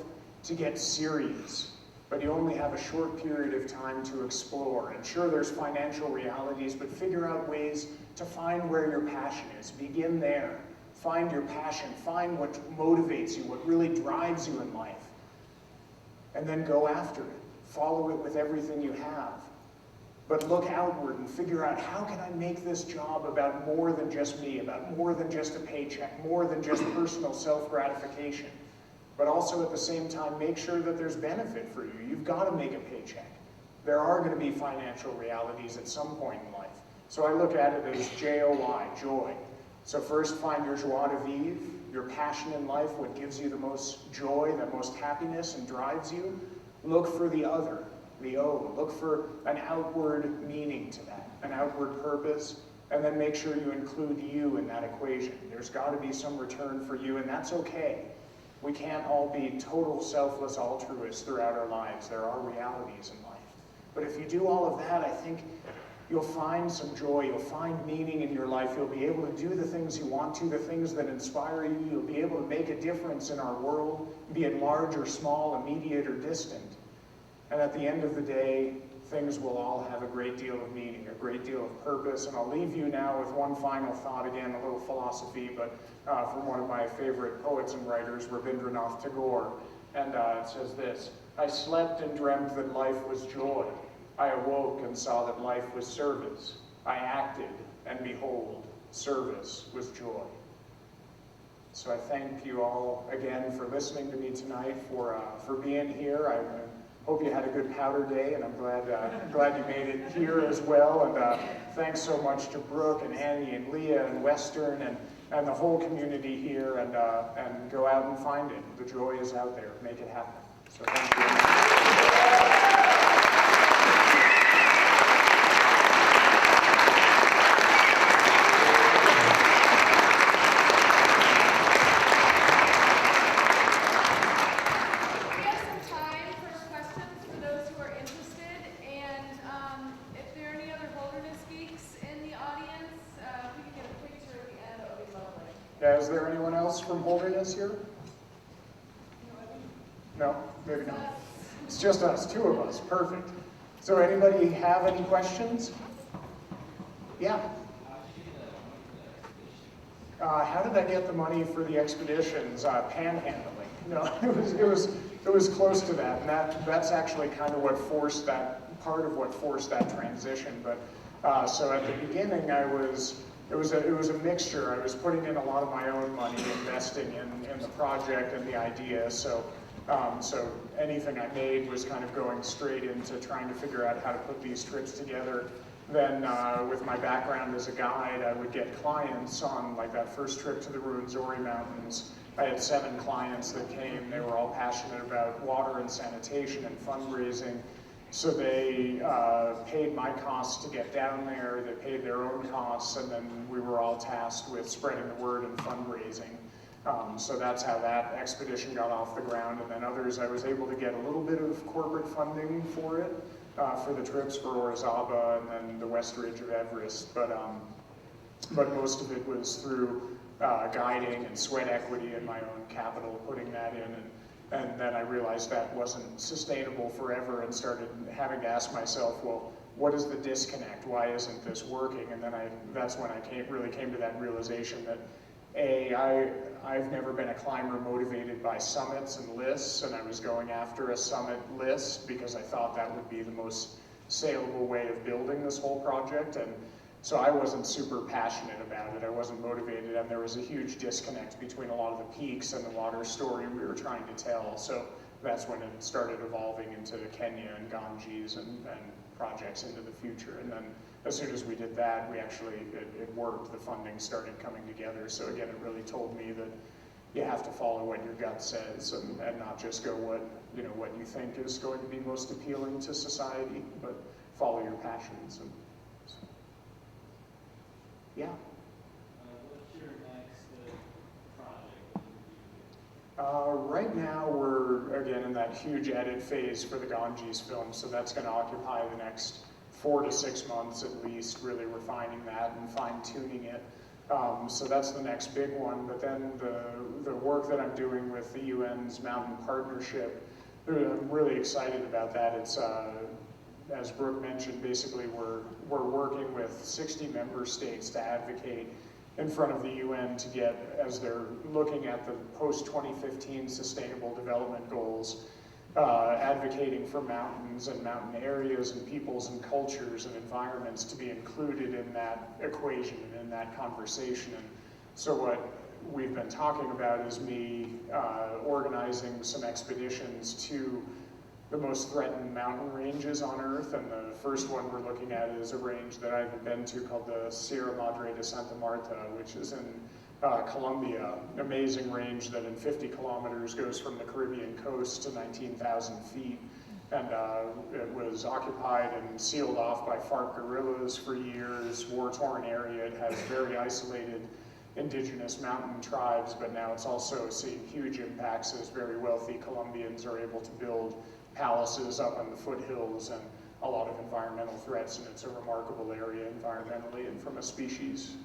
to get serious, but you only have a short period of time to explore. And sure, there's financial realities, but figure out ways to find where your passion is. Begin there. Find your passion. Find what motivates you, what really drives you in life. And then go after it. Follow it with everything you have. But look outward and figure out, how can I make this job about more than just me, about more than just a paycheck, more than just personal self-gratification, but also at the same time make sure that there's benefit for you. You've got to make a paycheck. There are going to be financial realities at some point in life. So I look at it as J-O-Y, joy. So first find your joie de vivre, your passion in life, what gives you the most joy, the most happiness and drives you. Look for the other. The O. Look for an outward meaning to that, an outward purpose, and then make sure you include you in that equation. There's got to be some return for you, and that's okay. We can't all be total selfless altruists throughout our lives. There are realities in life. But if you do all of that, I think you'll find some joy. You'll find meaning in your life. You'll be able to do the things you want to, the things that inspire you. You'll be able to make a difference in our world, be it large or small, immediate or distant. And at the end of the day, things will all have a great deal of meaning, a great deal of purpose. And I'll leave you now with one final thought, again, a little philosophy, but from one of my favorite poets and writers, Rabindranath Tagore. And it says this: I slept and dreamt that life was joy. I awoke and saw that life was service. I acted, and behold, service was joy. So I thank you all again for listening to me tonight, for being here. I hope you had a good powder day, and I'm glad you made it here as well. And thanks so much to Brooke and Annie and Leah and Western and the whole community here. And go out and find it. The joy is out there. Make it happen. So thank you. Is there anyone else from Holderness here? No? Maybe not. It's just us, two of us. Perfect. So anybody have any questions? Yeah. How did I get the money for the expeditions? Panhandling. No, it was close to that, and that's actually kind of what forced that, part of what forced that transition. But so at the beginning, it was a mixture. I was putting in a lot of my own money, investing in the project and the idea. So anything I made was kind of going straight into trying to figure out how to put these trips together. Then with my background as a guide, I would get clients on like that first trip to the Ruwenzori Mountains. I had 7 clients that came. They were all passionate about water and sanitation and fundraising. So they paid my costs to get down there, they paid their own costs, and then we were all tasked with spreading the word and fundraising. So that's how that expedition got off the ground. And then others, I was able to get a little bit of corporate funding for it, for the trips for Orizaba and then the West Ridge of Everest. But most of it was through guiding and sweat equity and my own capital, putting that in. And then I realized that wasn't sustainable forever and started having to ask myself, well, what is the disconnect? Why isn't this working? And then that's when I really came to that realization that I've never been a climber motivated by summits and lists, and I was going after a summit list because I thought that would be the most saleable way of building this whole project. And so I wasn't super passionate about it. I wasn't motivated, and there was a huge disconnect between a lot of the peaks and the water story we were trying to tell. So that's when it started evolving into Kenya and Ganges and projects into the future. And then as soon as we did that, it worked. The funding started coming together. So again, it really told me that you have to follow what your gut says and not just go what you think is going to be most appealing to society, but follow your passions. Yeah. What's your next project? Right now, we're again in that huge edit phase for the Ganges film, so that's going to occupy the next 4 to 6 months at least, really refining that and fine-tuning it. So that's the next big one. But then the work that I'm doing with the UN's Mountain Partnership, I'm really excited about that. It's as Brooke mentioned, basically we're working with 60 member states to advocate in front of the UN to get, as they're looking at the post-2015 Sustainable Development Goals, advocating for mountains and mountain areas and peoples and cultures and environments to be included in that equation and in that conversation. And so what we've been talking about is me organizing some expeditions to the most threatened mountain ranges on Earth, and the first one we're looking at is a range that I haven't been to called the Sierra Madre de Santa Marta, which is in Colombia, an amazing range that in 50 kilometers goes from the Caribbean coast to 19,000 feet. And it was occupied and sealed off by FARC guerrillas for years, war-torn area. It has very isolated indigenous mountain tribes, but now it's also seeing huge impacts as very wealthy Colombians are able to build palaces up in the foothills and a lot of environmental threats, and it's a remarkable area environmentally and from a species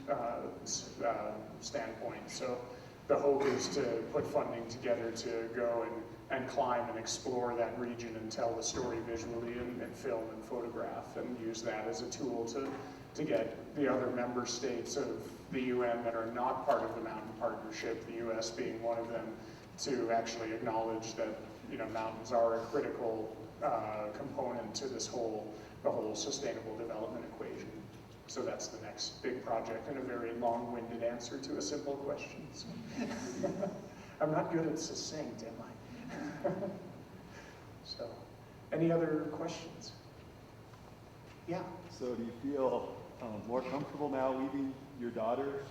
standpoint. So the hope is to put funding together to go and climb and explore that region and tell the story visually and film and photograph and use that as a tool to get the other member states of the UN that are not part of the Mountain Partnership, the US being one of them, to actually acknowledge that mountains are a critical component to the whole sustainable development equation. So that's the next big project, and a very long-winded answer to a simple question. So. I'm not good at succinct, am I? So, any other questions? Yeah. So do you feel more comfortable now leaving your daughter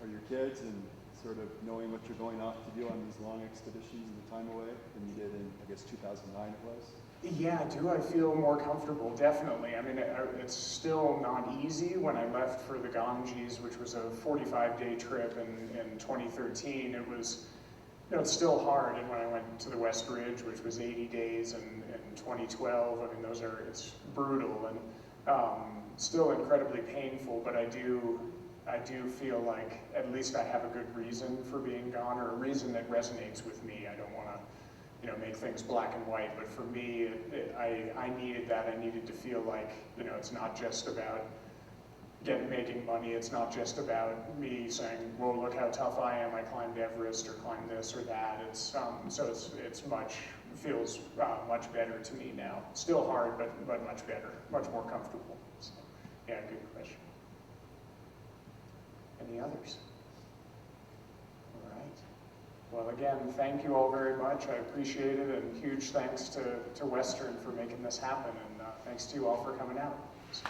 or your kids and sort of knowing what you're going off to do on these long expeditions and the time away than you did in, I guess, 2009 it was? Yeah, do I feel more comfortable? Definitely. I mean, it's still not easy. When I left for the Ganges, which was a 45-day trip in 2013, it was, it's still hard. And when I went to the West Ridge, which was 80 days in 2012, I mean, it's brutal and still incredibly painful, but I do feel like at least I have a good reason for being gone, or a reason that resonates with me. I don't want to make things black and white, but for me, I needed that. I needed to feel like, it's not just about making money. It's not just about me saying, well, look how tough I am. I climbed Everest or climbed this or that. It's so it's feels much better to me now. Still hard, but much better, much more comfortable. So, yeah, good question. Any others? All right. Well, again, thank you all very much. I appreciate it, and huge thanks to Western for making this happen, and thanks to you all for coming out. So,